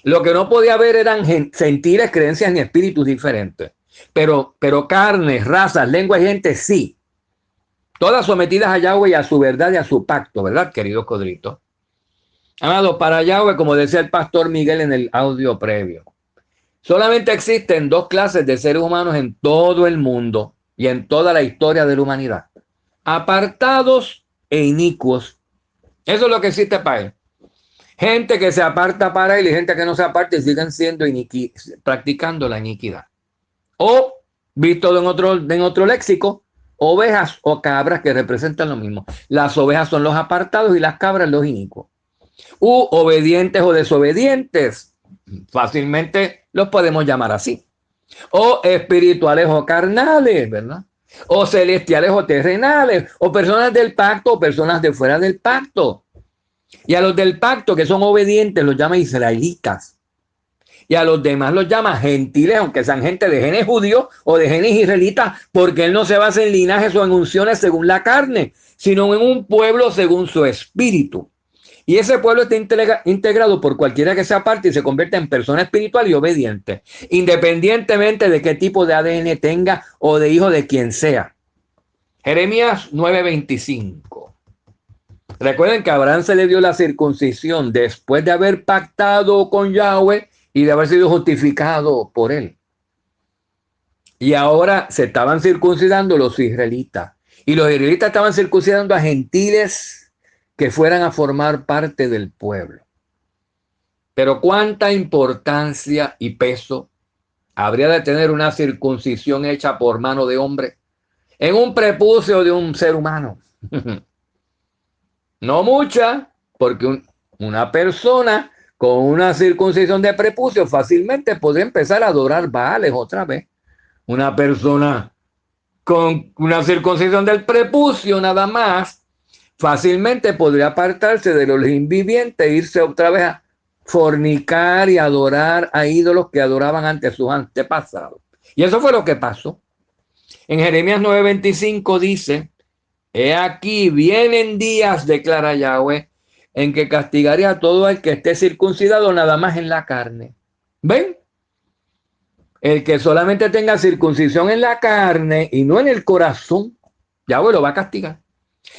Lo que no podía haber eran sentires, creencias ni espíritus diferentes. Pero carnes, razas, lenguas y gente sí. Todas sometidas a Yahweh y a su verdad y a su pacto, ¿verdad, queridos codritos? Amados, para Yahweh, como decía el pastor Miguel en el audio previo, solamente existen dos clases de seres humanos en todo el mundo y en toda la historia de la humanidad: apartados e inicuos. Eso es lo que existe para él. Gente que se aparta para él y gente que no se aparta y siguen siendo practicando la iniquidad. O, visto en otro léxico, ovejas o cabras que representan lo mismo. Las ovejas son los apartados y las cabras los inicuos. U obedientes o desobedientes. Fácilmente los podemos llamar así. O espirituales o carnales, ¿verdad? O celestiales o terrenales. O personas del pacto o personas de fuera del pacto. Y a los del pacto, que son obedientes, los llama israelitas. Y a los demás los llama gentiles, aunque sean gente de genes judíos o de genes israelitas, porque él no se basa en linajes o en unciones según la carne, sino en un pueblo según su espíritu. Y ese pueblo está integrado por cualquiera que sea parte y se convierta en persona espiritual y obediente, independientemente de qué tipo de ADN tenga o de hijo de quien sea. Jeremías 9:25. Recuerden que a Abraham se le dio la circuncisión después de haber pactado con Yahweh y de haber sido justificado por él. Y ahora se estaban circuncidando los israelitas. Y los israelitas estaban circuncidando a gentiles que fueran a formar parte del pueblo. Pero ¿cuánta importancia y peso habría de tener una circuncisión hecha por mano de hombre en un prepucio de un ser humano? No mucha, porque una persona con una circuncisión de prepucio fácilmente podría empezar a adorar Baales otra vez. Una persona con una circuncisión del prepucio nada más fácilmente podría apartarse de los invivientes e irse otra vez a fornicar y adorar a ídolos que adoraban antes sus antepasados. Y eso fue lo que pasó. En Jeremías 9:25 dice: he aquí, vienen días, declara Yahweh, en que castigaré a todo el que esté circuncidado nada más en la carne. ¿Ven? El que solamente tenga circuncisión en la carne y no en el corazón, Yahweh lo va a castigar.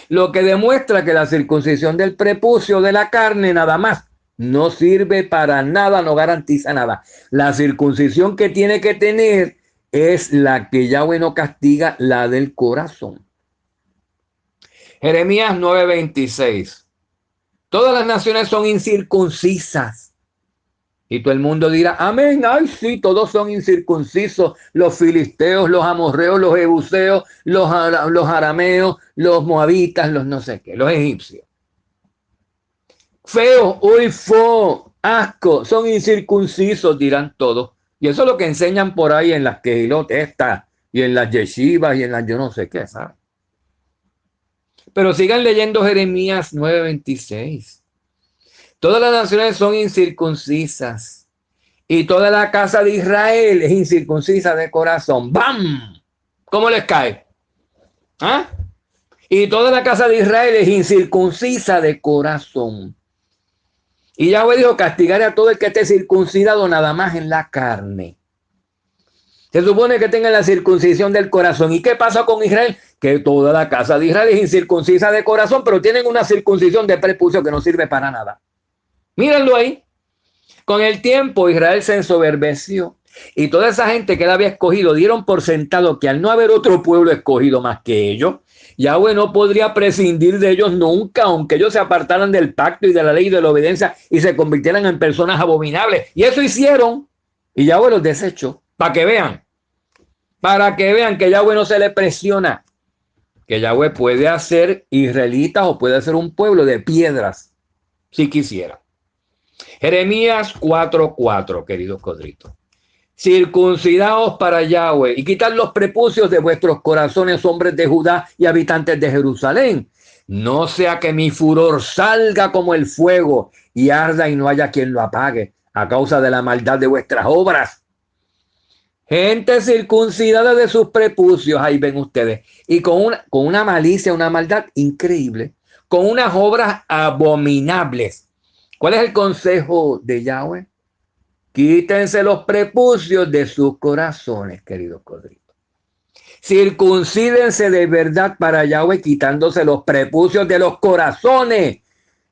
Lo que demuestra que la circuncisión del prepucio de la carne nada más no sirve para nada, no garantiza nada. La circuncisión que tiene que tener es la que Yahweh no castiga, la del corazón. Jeremías 9:26. Todas las naciones son incircuncisas. Y todo el mundo dirá: amén. Ay, sí, todos son incircuncisos. Los filisteos, los amorreos, los jebuseos, los arameos, los moabitas, los no sé qué, los egipcios. Feos, uy, asco, son incircuncisos, dirán todos. Y eso es lo que enseñan por ahí en las Kehilot estas y en las yeshivas y en las yo no sé qué, ¿sabes? Pero sigan leyendo Jeremías 9:26. Todas las naciones son incircuncisas y toda la casa de Israel es incircuncisa de corazón. ¡Bam! ¿Cómo les cae? ¿Ah? Y toda la casa de Israel es incircuncisa de corazón. Y Yahweh dijo, castigaré a todo el que esté circuncidado nada más en la carne. Se supone que tengan la circuncisión del corazón. ¿Y qué pasa con Israel? Que toda la casa de Israel es incircuncisa de corazón, pero tienen una circuncisión de prepucio que no sirve para nada. Mírenlo ahí. Con el tiempo Israel se ensoberbeció y toda esa gente que él había escogido dieron por sentado que al no haber otro pueblo escogido más que ellos, Yahweh no podría prescindir de ellos nunca, aunque ellos se apartaran del pacto y de la ley y de la obediencia y se convirtieran en personas abominables. Y eso hicieron y Yahweh los desechó. Para que vean que Yahweh no se le presiona, que Yahweh puede hacer israelitas o puede hacer un pueblo de piedras si quisiera. Jeremías 4:4, queridos codritos. Circuncidaos para Yahweh y quitad los prepucios de vuestros corazones, hombres de Judá y habitantes de Jerusalén. No sea que mi furor salga como el fuego y arda y no haya quien lo apague a causa de la maldad de vuestras obras. Gente circuncidada de sus prepucios, ahí ven ustedes, y con una malicia, una maldad increíble, con unas obras abominables. ¿Cuál es el consejo de Yahweh? Quítense los prepucios de sus corazones, queridos codritos. Circuncídense de verdad para Yahweh, quitándose los prepucios de los corazones.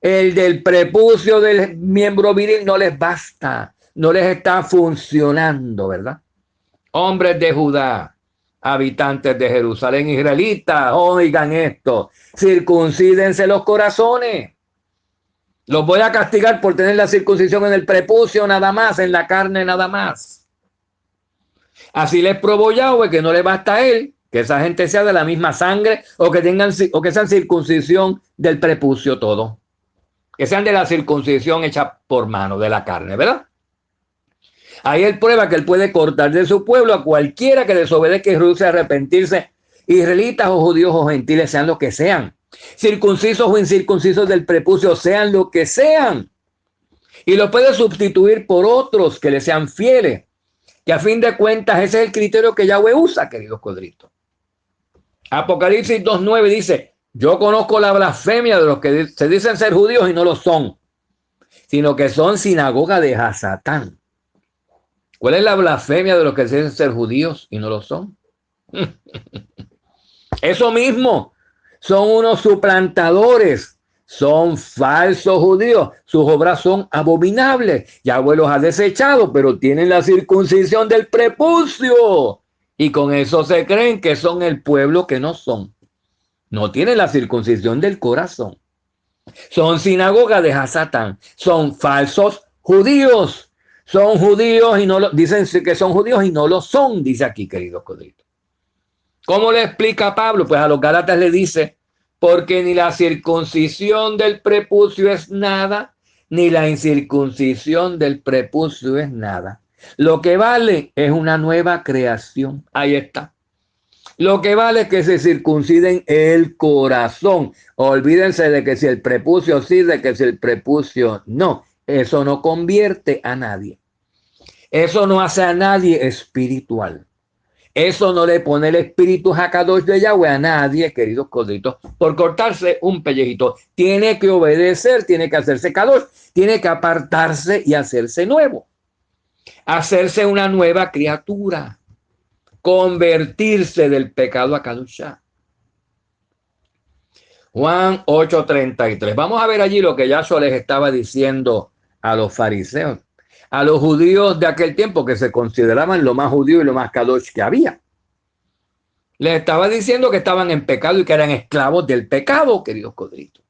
El del prepucio del miembro viril no les basta, no les está funcionando, ¿verdad? Hombres de Judá, habitantes de Jerusalén, israelitas, oigan esto, circuncídense los corazones. Los voy a castigar por tener la circuncisión en el prepucio nada más, en la carne nada más. Así les probó Yahweh que no le basta a él, que esa gente sea de la misma sangre o que sean circuncisión del prepucio todo. Que sean de la circuncisión hecha por mano de la carne, ¿verdad? Ahí él prueba que él puede cortar de su pueblo a cualquiera que desobedezca y rehúse a arrepentirse, israelitas o judíos o gentiles, sean lo que sean, circuncisos o incircuncisos del prepucio, sean lo que sean, y lo puede sustituir por otros que le sean fieles, que a fin de cuentas ese es el criterio que Yahweh usa, queridos codritos. Apocalipsis 2:9 dice, yo conozco la blasfemia de los que se dicen ser judíos y no lo son, sino que son sinagoga de Hasatán. ¿Cuál es la blasfemia de los que se dicen ser judíos y no lo son? Eso mismo, son unos suplantadores, son falsos judíos, sus obras son abominables. Yahweh los ha desechado, pero tienen la circuncisión del prepucio y con eso se creen que son el pueblo que no son. No tienen la circuncisión del corazón. Son sinagoga de Hasatán, son falsos judíos. Son judíos y no lo dicen que son judíos y no lo son, dice aquí, queridos codritos. ¿Cómo le explica Pablo? Pues a los Gálatas le dice, porque ni la circuncisión del prepucio es nada, ni la incircuncisión del prepucio es nada. Lo que vale es una nueva creación. Ahí está. Lo que vale es que se circunciden el corazón. Olvídense de que si el prepucio sí, de que si el prepucio no. Eso no convierte a nadie. Eso no hace a nadie espiritual. Eso no le pone el espíritu Hakadosh de Yahweh a nadie, queridos codritos, por cortarse un pellejito. Tiene que obedecer, tiene que hacerse Kadosh, tiene que apartarse y hacerse nuevo. Hacerse una nueva criatura. Convertirse del pecado a Kadoshá. Juan 8:33. Vamos a ver allí lo que Yahshua les estaba diciendo a los fariseos, a los judíos de aquel tiempo que se consideraban lo más judío y lo más kadosh que había. Les estaba diciendo que estaban en pecado y que eran esclavos del pecado, queridos codritos.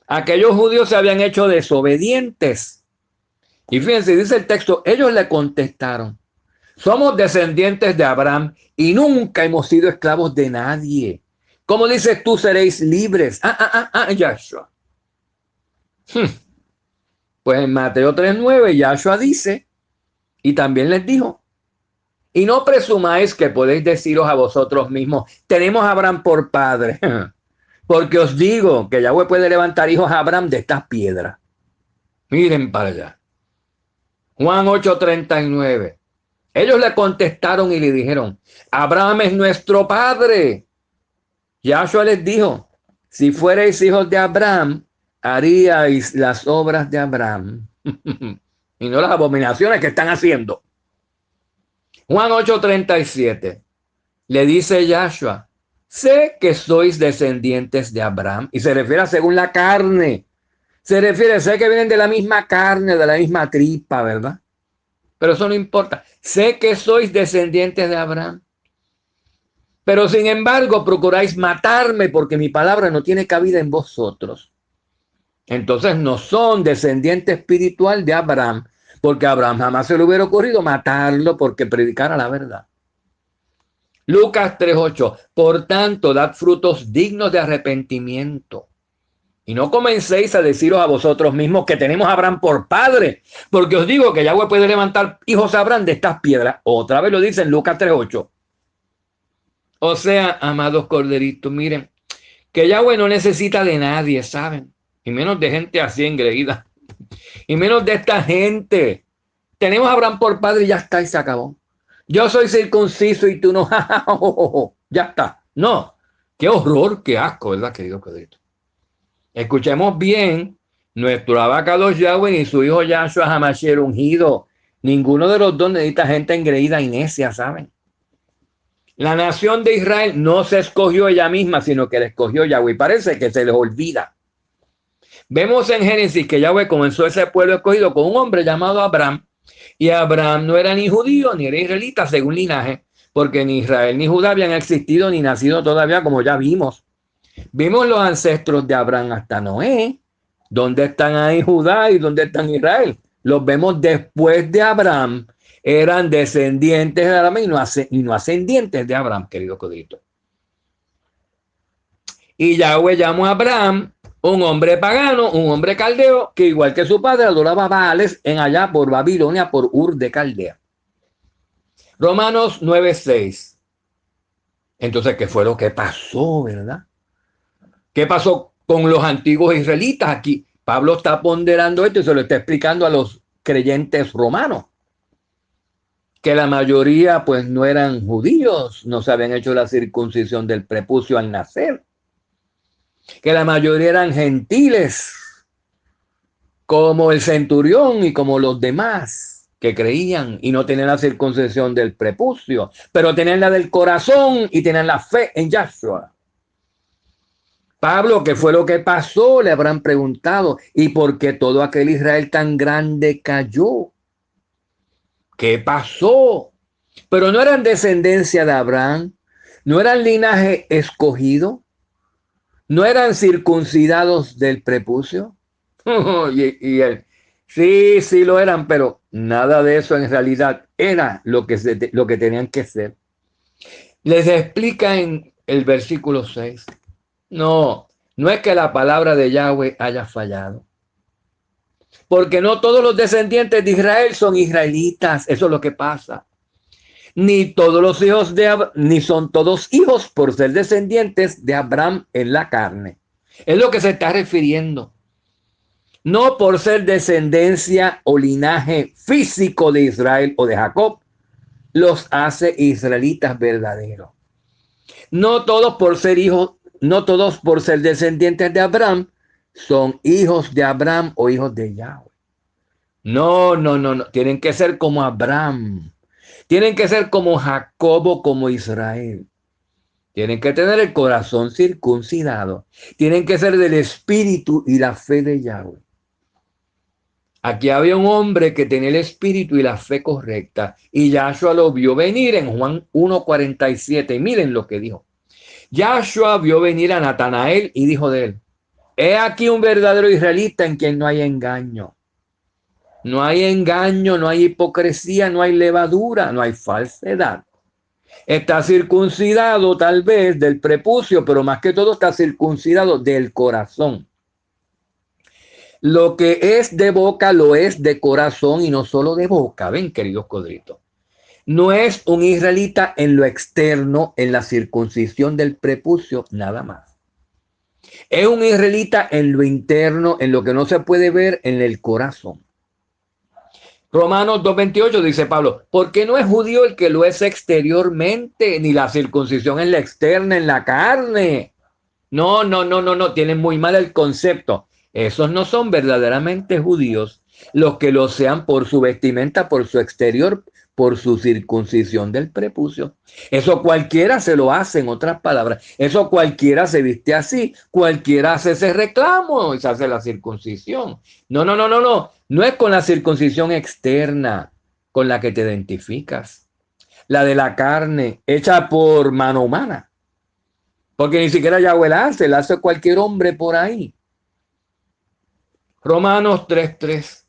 Aquellos judíos se habían hecho desobedientes. Y fíjense, dice el texto, ellos le contestaron, somos descendientes de Abraham y nunca hemos sido esclavos de nadie. ¿Cómo dices tú seréis libres? Yahshua. Pues en Mateo 3:9 Yahshua dice, y también les dijo, y no presumáis que podéis deciros a vosotros mismos, tenemos a Abraham por padre, porque os digo que Yahweh puede levantar hijos a Abraham de estas piedras. Miren para allá. Juan 8:39. Ellos le contestaron y le dijeron, Abraham es nuestro padre. Yahshua les dijo, si fuereis hijos de Abraham, haríais las obras de Abraham y no las abominaciones que están haciendo. Juan 8:37 le dice Yahshua, sé que sois descendientes de Abraham, y se refiere a según la carne. Se refiere, sé que vienen de la misma carne, de la misma tripa, ¿verdad? Pero eso no importa. Sé que sois descendientes de Abraham. Pero sin embargo, procuráis matarme porque mi palabra no tiene cabida en vosotros. Entonces no son descendiente espiritual de Abraham, porque a Abraham jamás se le hubiera ocurrido matarlo porque predicara la verdad. Lucas 3:8. Por tanto, dad frutos dignos de arrepentimiento. Y no comencéis a deciros a vosotros mismos que tenemos a Abraham por padre, porque os digo que Yahweh puede levantar hijos a Abraham de estas piedras. Otra vez lo dice en Lucas 3:8. O sea, amados corderitos, miren, que Yahweh no necesita de nadie, ¿saben? Y menos de gente así engreída. Y menos de esta gente. Tenemos a Abraham por padre y ya está, y se acabó. Yo soy circunciso y tú no. Ya está. No. Qué horror, qué asco, ¿verdad, querido corderito? Escuchemos bien, nuestro abacados Yahweh y su hijo Yahshua Hamashiach ungido. Ninguno de los dos necesita gente engreída y necia, ¿saben? La nación de Israel no se escogió ella misma, sino que la escogió Yahweh. Parece que se les olvida. Vemos en Génesis que Yahweh comenzó ese pueblo escogido con un hombre llamado Abraham. Y Abraham no era ni judío ni era israelita según linaje, porque ni Israel ni Judá habían existido ni nacido todavía, como ya vimos. Vimos los ancestros de Abraham hasta Noé. ¿Dónde están ahí Judá y dónde están Israel? Los vemos después de Abraham. Eran descendientes de Abraham y no ascendientes de Abraham, querido codito. Y Yahweh llamó a Abraham un hombre pagano, un hombre caldeo, que igual que su padre adoraba Baales en allá por Babilonia, por Ur de Caldea. Romanos 9:6. Entonces, ¿qué fue lo que pasó, verdad? ¿Qué pasó con los antiguos israelitas aquí? Pablo está ponderando esto y se lo está explicando a los creyentes romanos. Que la mayoría pues no eran judíos, no se habían hecho la circuncisión del prepucio al nacer. Que la mayoría eran gentiles, como el centurión y como los demás que creían y no tenían la circuncisión del prepucio, pero tenían la del corazón y tenían la fe en Yahshua. Pablo, ¿qué fue lo que pasó? Le habrán preguntado. ¿Y por qué todo aquel Israel tan grande cayó? ¿Qué pasó? Pero no eran descendencia de Abraham, no eran linaje escogido, no eran circuncidados del prepucio. y él, sí lo eran, pero nada de eso en realidad era lo que tenían que ser. Les explica en el versículo 6. No es que la palabra de Yahweh haya fallado. Porque no todos los descendientes de Israel son israelitas. Eso es lo que pasa. Ni todos los hijos ni son todos hijos por ser descendientes de Abraham en la carne. Es lo que se está refiriendo. No por ser descendencia o linaje físico de Israel o de Jacob, los hace israelitas verdaderos. No todos por ser descendientes de Abraham son hijos de Abraham o hijos de Yahweh. No. Tienen que ser como Abraham. Tienen que ser como Jacobo, como Israel. Tienen que tener el corazón circuncidado. Tienen que ser del espíritu y la fe de Yahweh. Aquí había un hombre que tenía el espíritu y la fe correcta. Y Yahshua lo vio venir en Juan 1:47. Y miren lo que dijo. Yahshua vio venir a Natanael y dijo de él: he aquí un verdadero israelita en quien no hay engaño. No hay engaño, no hay hipocresía, no hay levadura, no hay falsedad. Está circuncidado tal vez del prepucio, pero más que todo está circuncidado del corazón. Lo que es de boca lo es de corazón y no solo de boca. Ven, queridos codritos. No es un israelita en lo externo, en la circuncisión del prepucio, nada más. Es un israelita en lo interno, en lo que no se puede ver, en el corazón. Romanos 2:28 dice Pablo, porque no es judío el que lo es exteriormente, ni la circuncisión en la externa, en la carne. No. Tienen muy mal el concepto. Esos no son verdaderamente judíos los que lo sean por su vestimenta, por su exterior, por su circuncisión del prepucio. Eso cualquiera se lo hace, en otras palabras. Eso cualquiera se viste así, cualquiera hace ese reclamo y se hace la circuncisión. No, no, no, no, no. No es con la circuncisión externa con la que te identificas. La de la carne, hecha por mano humana. Porque ni siquiera Yahweh la hace cualquier hombre por ahí. Romanos 3:3.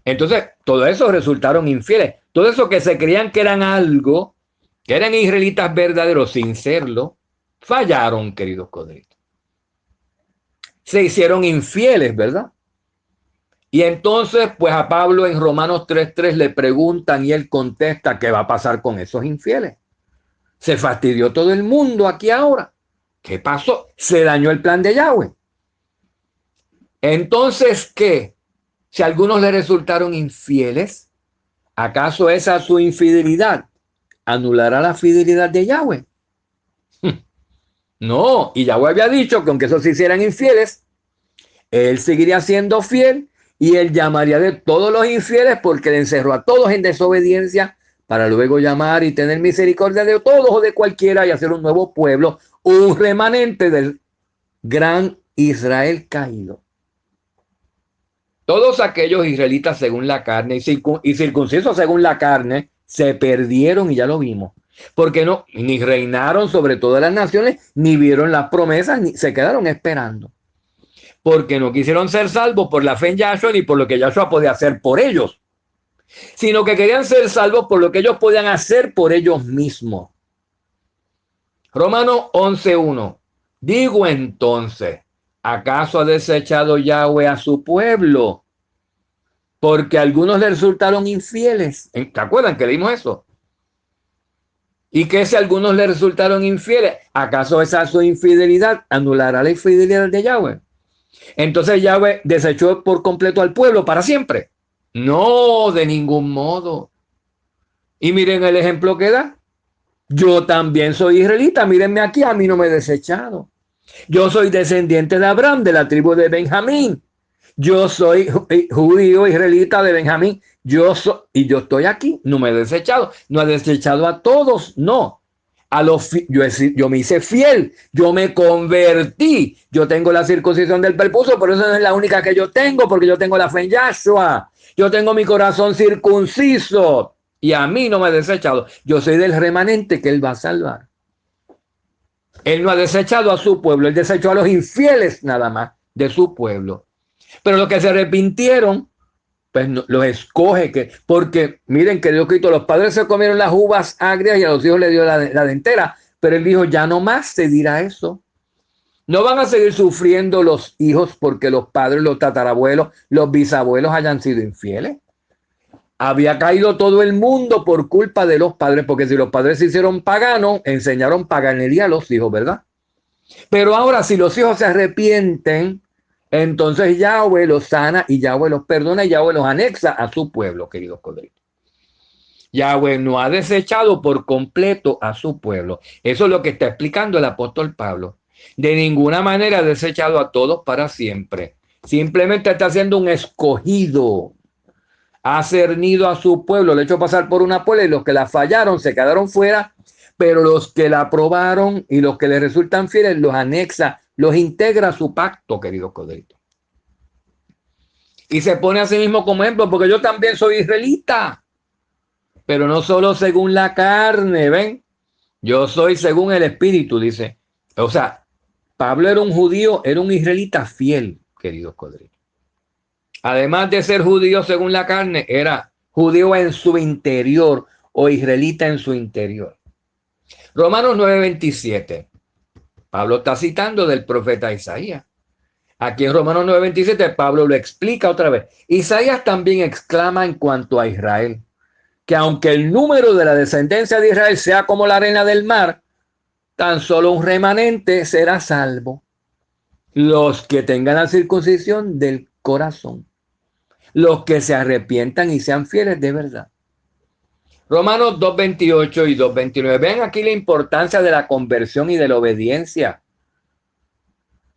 Entonces, todo eso resultaron infieles. Todo eso que se creían que eran algo, que eran israelitas verdaderos sin serlo, fallaron, queridos codritos. Se hicieron infieles, ¿verdad? Y entonces, pues a Pablo en Romanos 3:3 le preguntan y él contesta qué va a pasar con esos infieles. Se fastidió todo el mundo aquí ahora. ¿Qué pasó? Se dañó el plan de Yahweh. Entonces, ¿qué? Si algunos le resultaron infieles, ¿acaso esa su infidelidad anulará la fidelidad de Yahweh? No, y Yahweh había dicho que aunque esos se hicieran infieles, él seguiría siendo fiel y él llamaría de todos los infieles porque le encerró a todos en desobediencia para luego llamar y tener misericordia de todos o de cualquiera y hacer un nuevo pueblo, un remanente del gran Israel caído. Todos aquellos israelitas según la carne y circuncisos según la carne se perdieron y ya lo vimos. Porque no, ni reinaron sobre todas las naciones, ni vieron las promesas, ni se quedaron esperando. Porque no quisieron ser salvos por la fe en Yahshua ni por lo que Yahshua podía hacer por ellos, sino que querían ser salvos por lo que ellos podían hacer por ellos mismos. Romanos 11:1. Digo entonces, ¿acaso ha desechado Yahweh a su pueblo? Porque algunos le resultaron infieles. ¿Te acuerdan que leímos eso? Y que si algunos le resultaron infieles, ¿acaso esa su infidelidad anulará la infidelidad de Yahweh? Entonces Yahweh desechó por completo al pueblo para siempre. No, de ningún modo. Y miren el ejemplo que da. Yo también soy israelita, mírenme aquí, a mí no me he desechado. Yo soy descendiente de Abraham, de la tribu de Benjamín. Yo soy judío, israelita de Benjamín. Y yo estoy aquí, no me he desechado. No he desechado a todos, no. Yo me hice fiel, yo me convertí. Yo tengo la circuncisión del prepucio, pero esa no es la única que yo tengo, porque yo tengo la fe en Yahshua. Yo tengo mi corazón circunciso y a mí no me he desechado. Yo soy del remanente que él va a salvar. Él no ha desechado a su pueblo, él desechó a los infieles nada más de su pueblo. Pero los que se arrepintieron, pues no, los escoge, porque miren, querido Cristo, los padres se comieron las uvas agrias y a los hijos le dio la dentera, pero él dijo, ya no más se dirá eso. No van a seguir sufriendo los hijos porque los padres, los tatarabuelos, los bisabuelos hayan sido infieles. Había caído todo el mundo por culpa de los padres, porque si los padres se hicieron paganos, enseñaron paganería a los hijos, ¿verdad? Pero ahora si los hijos se arrepienten, entonces Yahweh los sana y Yahweh los perdona y Yahweh los anexa a su pueblo, queridos codritos. Yahweh no ha desechado por completo a su pueblo. Eso es lo que está explicando el apóstol Pablo. De ninguna manera ha desechado a todos para siempre. Simplemente está haciendo un escogido. Ha cernido a su pueblo, le ha hecho pasar por una puerta y los que la fallaron se quedaron fuera, pero los que la aprobaron y los que le resultan fieles los anexa, los integra a su pacto, querido codrito. Y se pone a sí mismo como ejemplo, porque yo también soy israelita, pero no solo según la carne, ¿ven? Yo soy según el espíritu, dice. O sea, Pablo era un judío, era un israelita fiel, queridos codritos. Además de ser judío según la carne, era judío en su interior o israelita en su interior. Romanos 9:27. Pablo está citando del profeta Isaías. Aquí en Romanos 9:27 Pablo lo explica otra vez. Isaías también exclama en cuanto a Israel, que aunque el número de la descendencia de Israel sea como la arena del mar, tan solo un remanente será salvo. Los que tengan la circuncisión del corazón. Los que se arrepientan y sean fieles de verdad. Romanos 2:28 y 2:29. Vean aquí la importancia de la conversión y de la obediencia.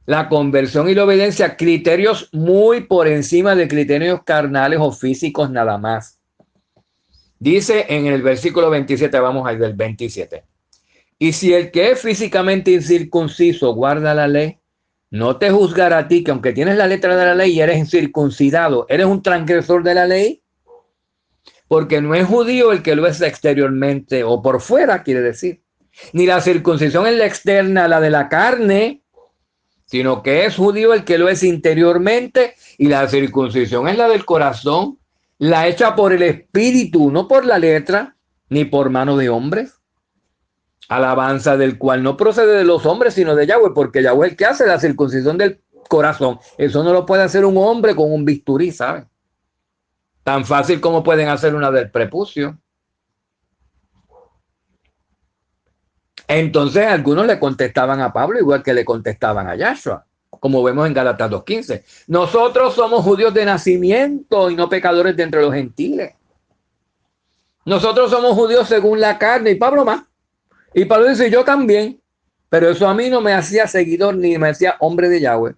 la conversión y la obediencia, criterios muy por encima de criterios carnales o físicos nada más. Dice en el versículo 27, vamos al del 27. Y si el que es físicamente incircunciso guarda la ley, no te juzgará a ti, que aunque tienes la letra de la ley y eres incircuncidado, eres un transgresor de la ley, porque no es judío el que lo es exteriormente o por fuera, quiere decir. Ni la circuncisión es la externa, la de la carne, sino que es judío el que lo es interiormente, y la circuncisión es la del corazón, la hecha por el espíritu, no por la letra, ni por mano de hombres. Alabanza del cual no procede de los hombres, sino de Yahweh, porque Yahweh es el que hace la circuncisión del corazón. Eso no lo puede hacer un hombre con un bisturí, ¿sabes? Tan fácil como pueden hacer una del prepucio. Entonces algunos le contestaban a Pablo igual que le contestaban a Yahshua, como vemos en Gálatas 2:15. Nosotros somos judíos de nacimiento y no pecadores de entre los gentiles. Nosotros somos judíos según la carne, y Pablo más. Y Pablo dice, yo también, pero eso a mí no me hacía seguidor ni me hacía hombre de Yahweh.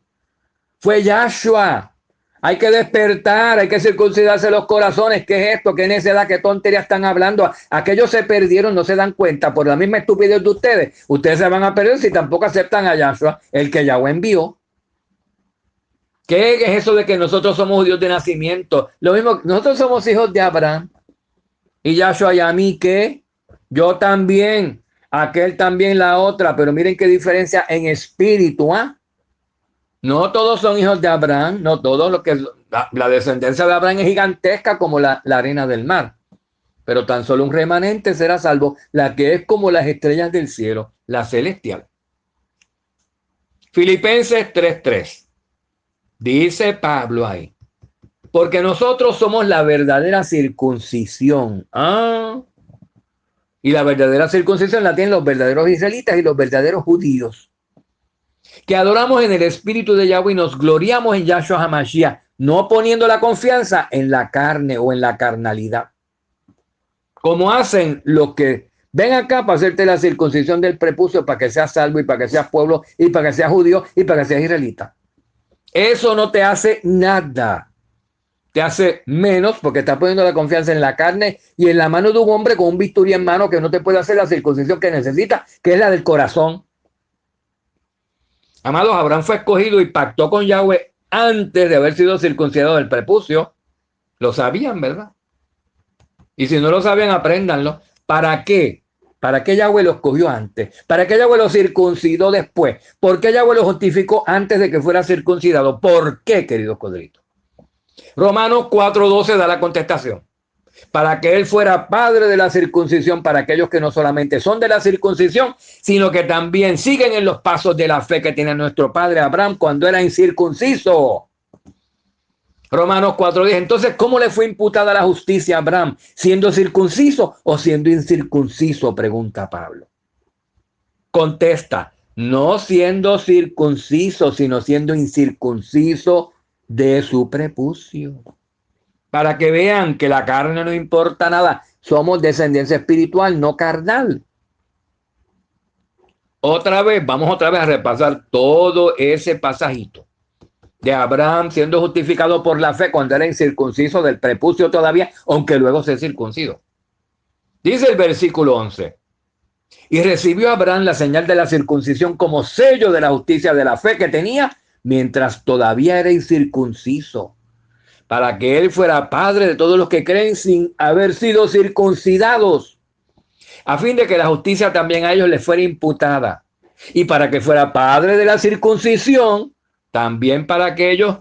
Fue Yahshua. Hay que despertar, hay que circuncidarse los corazones. ¿Qué es esto? ¿Qué necedad? ¿Qué tontería están hablando? Aquellos se perdieron, no se dan cuenta por la misma estupidez de ustedes. Ustedes se van a perder si tampoco aceptan a Yahshua, el que Yahweh envió. ¿Qué es eso de que nosotros somos judíos de nacimiento? Lo mismo, nosotros somos hijos de Abraham. Y Yahshua y a mí, ¿qué? Yo también. Aquel también, la otra. Pero miren qué diferencia en espíritu, ¿ah? No todos son hijos de Abraham, no todos, lo que la descendencia de Abraham es gigantesca como la arena del mar, pero tan solo un remanente será salvo, la que es como las estrellas del cielo, la celestial. Filipenses 3:3, dice Pablo ahí, porque nosotros somos la verdadera circuncisión. Y la verdadera circuncisión la tienen los verdaderos israelitas y los verdaderos judíos, que adoramos en el espíritu de Yahweh y nos gloriamos en Yahshua HaMashiach, no poniendo la confianza en la carne o en la carnalidad, como hacen los que ven acá para hacerte la circuncisión del prepucio para que seas salvo y para que seas pueblo y para que seas judío y para que seas israelita. Eso no te hace nada, te hace menos porque estás poniendo la confianza en la carne y en la mano de un hombre con un bisturí en mano que no te puede hacer la circuncisión que necesita, que es la del corazón. Amados, Abraham fue escogido y pactó con Yahweh antes de haber sido circuncidado del prepucio. Lo sabían, ¿verdad? Y si no lo sabían, apréndanlo. ¿Para qué? ¿Para qué Yahweh lo escogió antes? ¿Para qué Yahweh lo circuncidó después? ¿Por qué Yahweh lo justificó antes de que fuera circuncidado? ¿Por qué, queridos codritos? Romanos 4:12 da la contestación. Para que él fuera padre de la circuncisión para aquellos que no solamente son de la circuncisión, sino que también siguen en los pasos de la fe que tiene nuestro padre Abraham cuando era incircunciso. Romanos 4:10. Entonces, ¿cómo le fue imputada la justicia a Abraham? ¿Siendo circunciso o siendo incircunciso? Pregunta Pablo. Contesta, no siendo circunciso, sino siendo incircunciso de su prepucio. Para que vean que la carne no importa nada. Somos descendencia espiritual, no carnal. Vamos otra vez a repasar todo ese pasajito de Abraham siendo justificado por la fe cuando era incircunciso del prepucio todavía, aunque luego se circuncidó. Dice el versículo 11, y recibió Abraham la señal de la circuncisión como sello de la justicia de la fe que tenía mientras todavía era incircunciso, para que él fuera padre de todos los que creen sin haber sido circuncidados, a fin de que la justicia también a ellos les fuera imputada, y para que fuera padre de la circuncisión, también para aquellos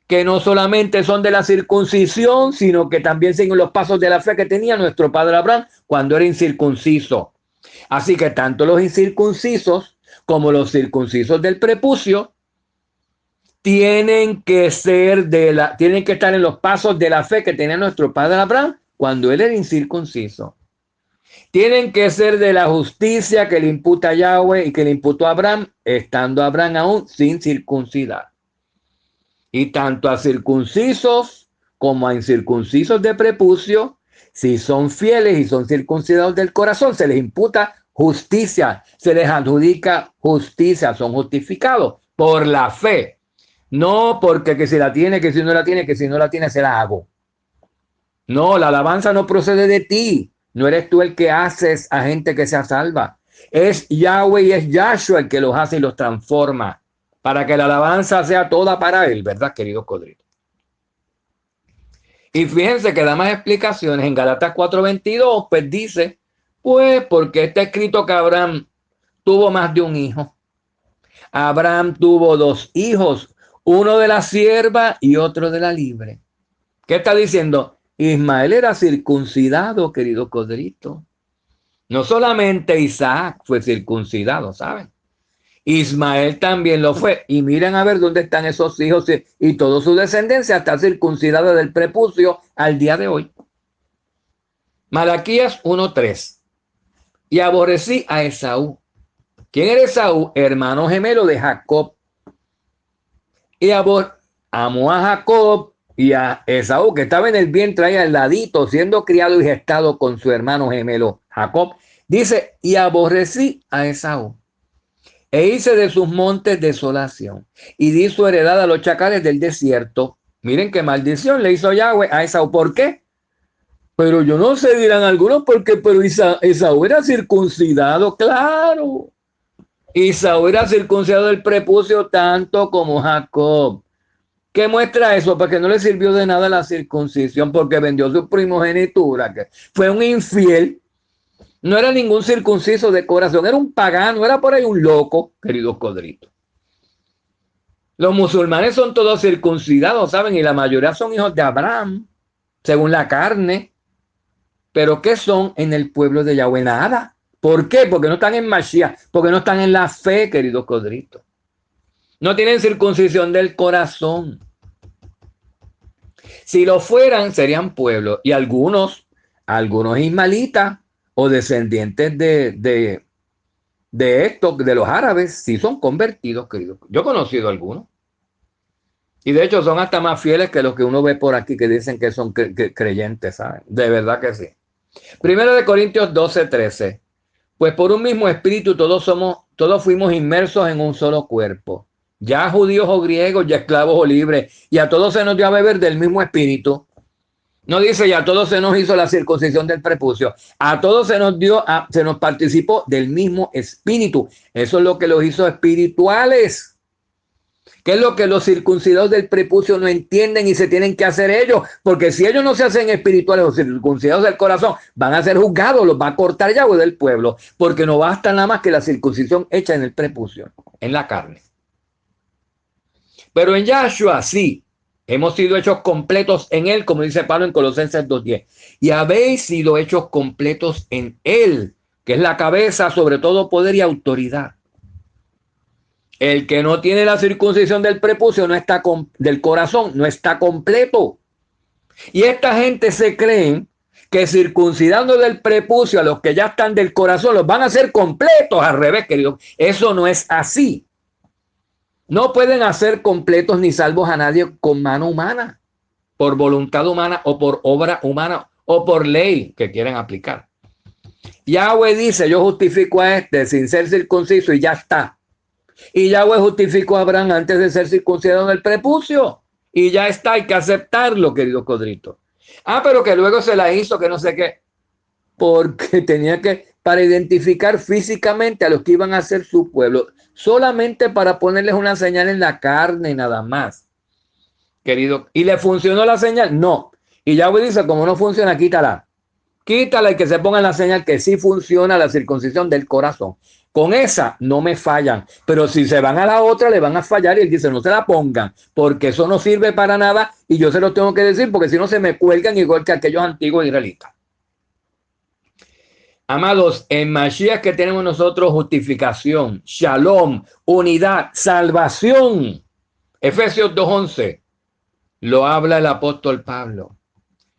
que no solamente son de la circuncisión, sino que también siguen los pasos de la fe que tenía nuestro padre Abraham cuando era incircunciso. Así que tanto los incircuncisos como los circuncisos del prepucio tienen que estar en los pasos de la fe que tenía nuestro padre Abraham cuando él era incircunciso. Tienen que ser de la justicia que le imputa a Yahweh y que le imputó a Abraham, estando Abraham aún sin circuncidar. Y tanto a circuncisos como a incircuncisos de prepucio, si son fieles y son circuncidados del corazón, se les imputa justicia, se les adjudica justicia, son justificados por la fe. No porque que si la tiene, que si no la tiene, que si no la tiene, se la hago. No, la alabanza no procede de ti. No eres tú el que haces a gente que sea salva. Es Yahweh y es Yahshua el que los hace y los transforma para que la alabanza sea toda para él, ¿verdad, queridos codritos? Y fíjense que da más explicaciones en Galatas 4:22, pues dice, pues porque está escrito que Abraham tuvo más de un hijo. Abraham tuvo dos hijos, uno de la sierva y otro de la libre. ¿Qué está diciendo? Ismael era circuncidado, querido codrito. No solamente Isaac fue circuncidado, ¿saben? Ismael también lo fue. Y miren a ver dónde están esos hijos y toda su descendencia está circuncidada del prepucio al día de hoy. Malaquías 1:3. Y aborrecí a Esaú. ¿Quién era Esaú? Hermano gemelo de Jacob. Y amó a Jacob y a Esaú, que estaba en el vientre ahí al ladito, siendo criado y gestado con su hermano gemelo Jacob. Dice, y aborrecí a Esaú. E hice de sus montes desolación, y di su heredad a los chacales del desierto. Miren qué maldición le hizo Yahweh a Esaú. ¿Por qué? Pero yo no sé, dirán algunos, porque pero Esaú era circuncidado, claro. Esaú era circuncidado del prepucio tanto como Jacob. ¿Qué muestra eso? Porque no le sirvió de nada la circuncisión, porque vendió su primogenitura, que fue un infiel. No era ningún circunciso de corazón, era un pagano, era por ahí un loco, queridos codritos. Los musulmanes son todos circuncidados, ¿saben? Y la mayoría son hijos de Abraham, según la carne. Pero ¿qué son en el pueblo de Yahweh? Nada. ¿Por qué? Porque no están en Mashiach, porque no están en la fe, queridos codritos. No tienen circuncisión del corazón. Si lo fueran, serían pueblos. Y algunos ismaelitas o descendientes de estos, de los árabes, sí son convertidos, queridos. Yo he conocido algunos. Y de hecho son hasta más fieles que los que uno ve por aquí que dicen que son creyentes, ¿saben? De verdad que sí. Primero de Corintios 12:13. Pues por un mismo espíritu todos fuimos inmersos en un solo cuerpo. Ya judíos o griegos, ya esclavos o libres. Y a todos se nos dio a beber del mismo espíritu. No dice, ya a todos se nos hizo la circuncisión del prepucio. A todos se nos participó del mismo espíritu. Eso es lo que los hizo espirituales. ¿Qué es lo que los circuncidados del prepucio no entienden y se tienen que hacer ellos? Porque si ellos no se hacen espirituales o circuncidados del corazón, van a ser juzgados, los va a cortar Yahweh del pueblo, porque no basta nada más que la circuncisión hecha en el prepucio, en la carne. Pero en Yahshua sí, hemos sido hechos completos en él, como dice Pablo en Colosenses 2:10. Y habéis sido hechos completos en él, que es la cabeza sobre todo poder y autoridad. El que no tiene la circuncisión del prepucio del corazón no está completo. Y esta gente se creen que circuncidando del prepucio a los que ya están del corazón los van a hacer completos. Al revés, querido. Eso no es así. No pueden hacer completos ni salvos a nadie con mano humana, por voluntad humana o por obra humana o por ley que quieren aplicar. Yahweh dice, yo justifico a este sin ser circunciso y ya está. Y Yahweh justificó a Abraham antes de ser circuncidado del prepucio. Y ya está, hay que aceptarlo, querido codrito. Pero que luego se la hizo, que no sé qué. Porque tenía que, para identificar físicamente a los que iban a ser su pueblo, solamente para ponerles una señal en la carne, nada más. Querido. ¿Y le funcionó la señal? No. Y Yahweh dice, como no funciona, quítala. Quítala y que se ponga la señal que sí funciona la circuncisión del corazón. Con esa no me fallan, pero si se van a la otra le van a fallar y él dice no se la pongan porque eso no sirve para nada y yo se lo tengo que decir porque si no se me cuelgan igual que aquellos antiguos israelitas. Amados, en Mashiach que tenemos nosotros justificación, shalom, unidad, salvación. Efesios 2:11 lo habla el apóstol Pablo.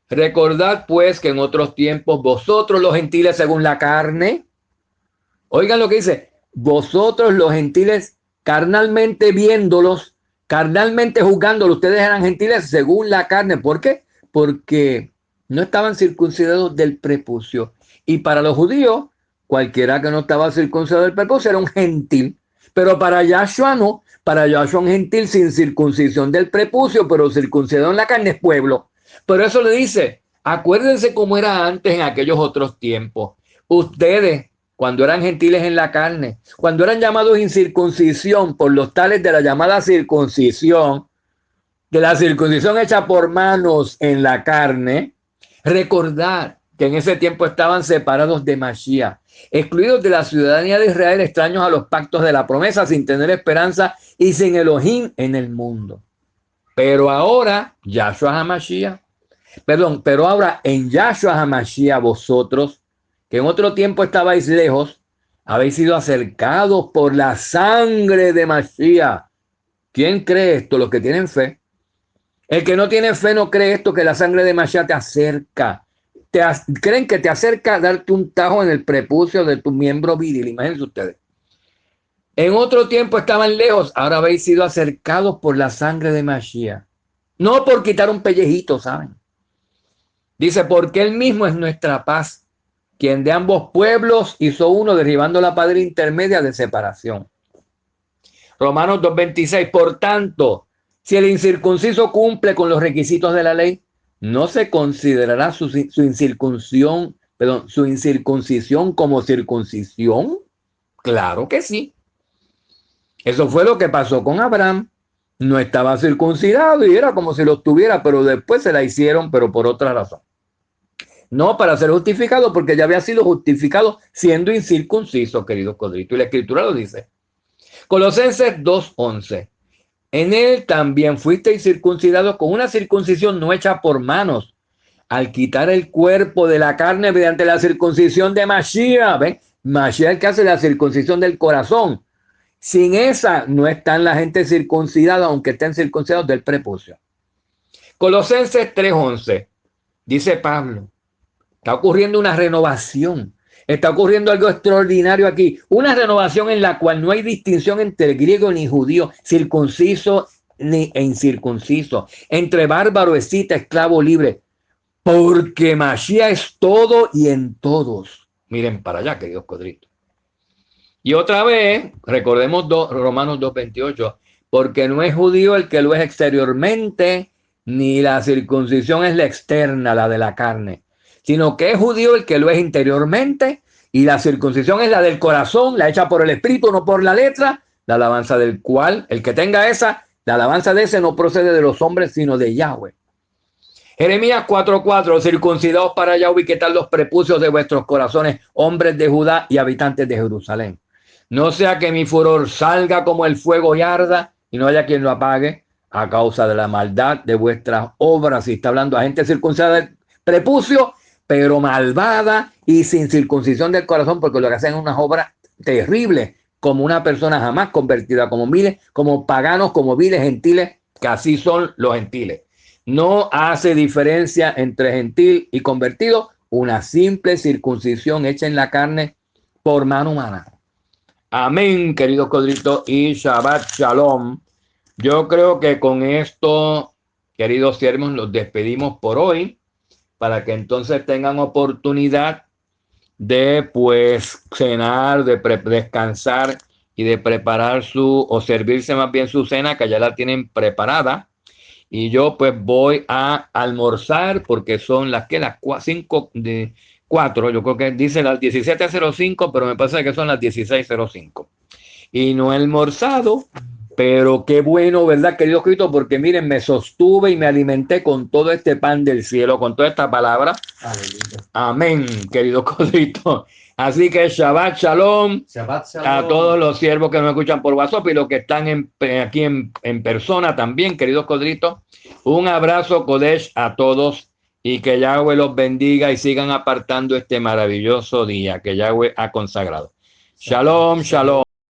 Recordad pues que en otros tiempos vosotros los gentiles según la carne. Oigan lo que dice, vosotros los gentiles carnalmente viéndolos, carnalmente juzgándolos, ustedes eran gentiles según la carne. ¿Por qué? Porque no estaban circuncidados del prepucio. Y para los judíos, cualquiera que no estaba circuncidado del prepucio era un gentil. Pero para Yahshua no, Para Yahshua un gentil sin circuncisión del prepucio, pero circuncidado en la carne es pueblo. Pero eso le dice, acuérdense cómo era antes en aquellos otros tiempos. Ustedes, cuando eran gentiles en la carne, cuando eran llamados incircuncisión por los tales de la llamada circuncisión, de la circuncisión hecha por manos en la carne, recordad que en ese tiempo estaban separados de Mashiach, excluidos de la ciudadanía de Israel, extraños a los pactos de la promesa, sin tener esperanza y sin Elohim en el mundo. Pero ahora, Yahshua HaMashiach, pero ahora en Yahshua HaMashiach vosotros, que en otro tiempo estabais lejos, habéis sido acercados por la sangre de Mashiach. ¿Quién cree esto? Los que tienen fe. El que no tiene fe no cree esto, que la sangre de Mashiach te acerca. Creen que te acerca a darte un tajo en el prepucio de tu miembro viril. Imagínense ustedes. En otro tiempo estaban lejos, ahora habéis sido acercados por la sangre de Mashiach. No por quitar un pellejito, ¿saben? Dice, porque él mismo es nuestra paz, quien de ambos pueblos hizo uno, derribando la pared intermedia de separación. Romanos 2:26, por tanto, si el incircunciso cumple con los requisitos de la ley, no se considerará su incircuncisión como circuncisión. Claro que sí. Eso fue lo que pasó con Abraham. No estaba circuncidado y era como si lo tuviera, pero después se la hicieron, pero por otra razón. No para ser justificado, porque ya había sido justificado siendo incircunciso, querido Codrito. Y la Escritura lo dice. Colosenses 2:11. En él también fuisteis circuncidados con una circuncisión no hecha por manos, al quitar el cuerpo de la carne mediante la circuncisión de Mashiach. ¿Ven? Mashiach es el que hace la circuncisión del corazón. Sin esa no están la gente circuncidada, aunque estén circuncidados del prepucio. Colosenses 3:11. Dice Pablo, está ocurriendo una renovación. Está ocurriendo algo extraordinario aquí. Una renovación en la cual no hay distinción entre griego ni judío, circunciso ni incircunciso, entre bárbaro, escita, esclavo, libre. Porque Mashiach es todo y en todos. Miren para allá, queridos Codritos. Y otra vez, recordemos Romanos 2:28, porque no es judío el que lo es exteriormente, ni la circuncisión es la externa, la de la carne, sino que es judío el que lo es interiormente, y la circuncisión es la del corazón, la hecha por el espíritu, no por la letra, la alabanza del cual, el que tenga esa, la alabanza de ese no procede de los hombres, sino de Yahweh. Jeremías 4:4, circuncidaos para Yahweh y quitad los prepucios de vuestros corazones, hombres de Judá y habitantes de Jerusalén. No sea que mi furor salga como el fuego y arda, y no haya quien lo apague a causa de la maldad de vuestras obras. Y está hablando a gente circuncidada del prepucio, pero malvada y sin circuncisión del corazón, porque lo que hacen es unas obras terribles, como una persona jamás convertida, como miles, como paganos, como viles gentiles, que así son los gentiles. No hace diferencia entre gentil y convertido, una simple circuncisión hecha en la carne por mano humana. Amén, queridos Codritos, y Shabbat Shalom. Yo creo que con esto, queridos siervos, los despedimos por hoy, para que entonces tengan oportunidad de pues cenar, de descansar y de preparar o servirse más bien su cena, que ya la tienen preparada. Y yo pues voy a almorzar porque son las 4, yo creo que dice las 17:05, pero me parece que son las 16:05. Y no he almorzado, pero qué bueno, ¿verdad, querido Cristo? Porque miren, me sostuve y me alimenté con todo este pan del cielo, con toda esta palabra. Aleluya. Amén, querido Cristo. Así que Shabbat Shalom, Shabbat Shalom a todos los siervos que nos escuchan por WhatsApp y los que están aquí en persona también, queridos Codritos. Un abrazo, Kodesh, a todos y que Yahweh los bendiga y sigan apartando este maravilloso día que Yahweh ha consagrado. Shalom, shalom.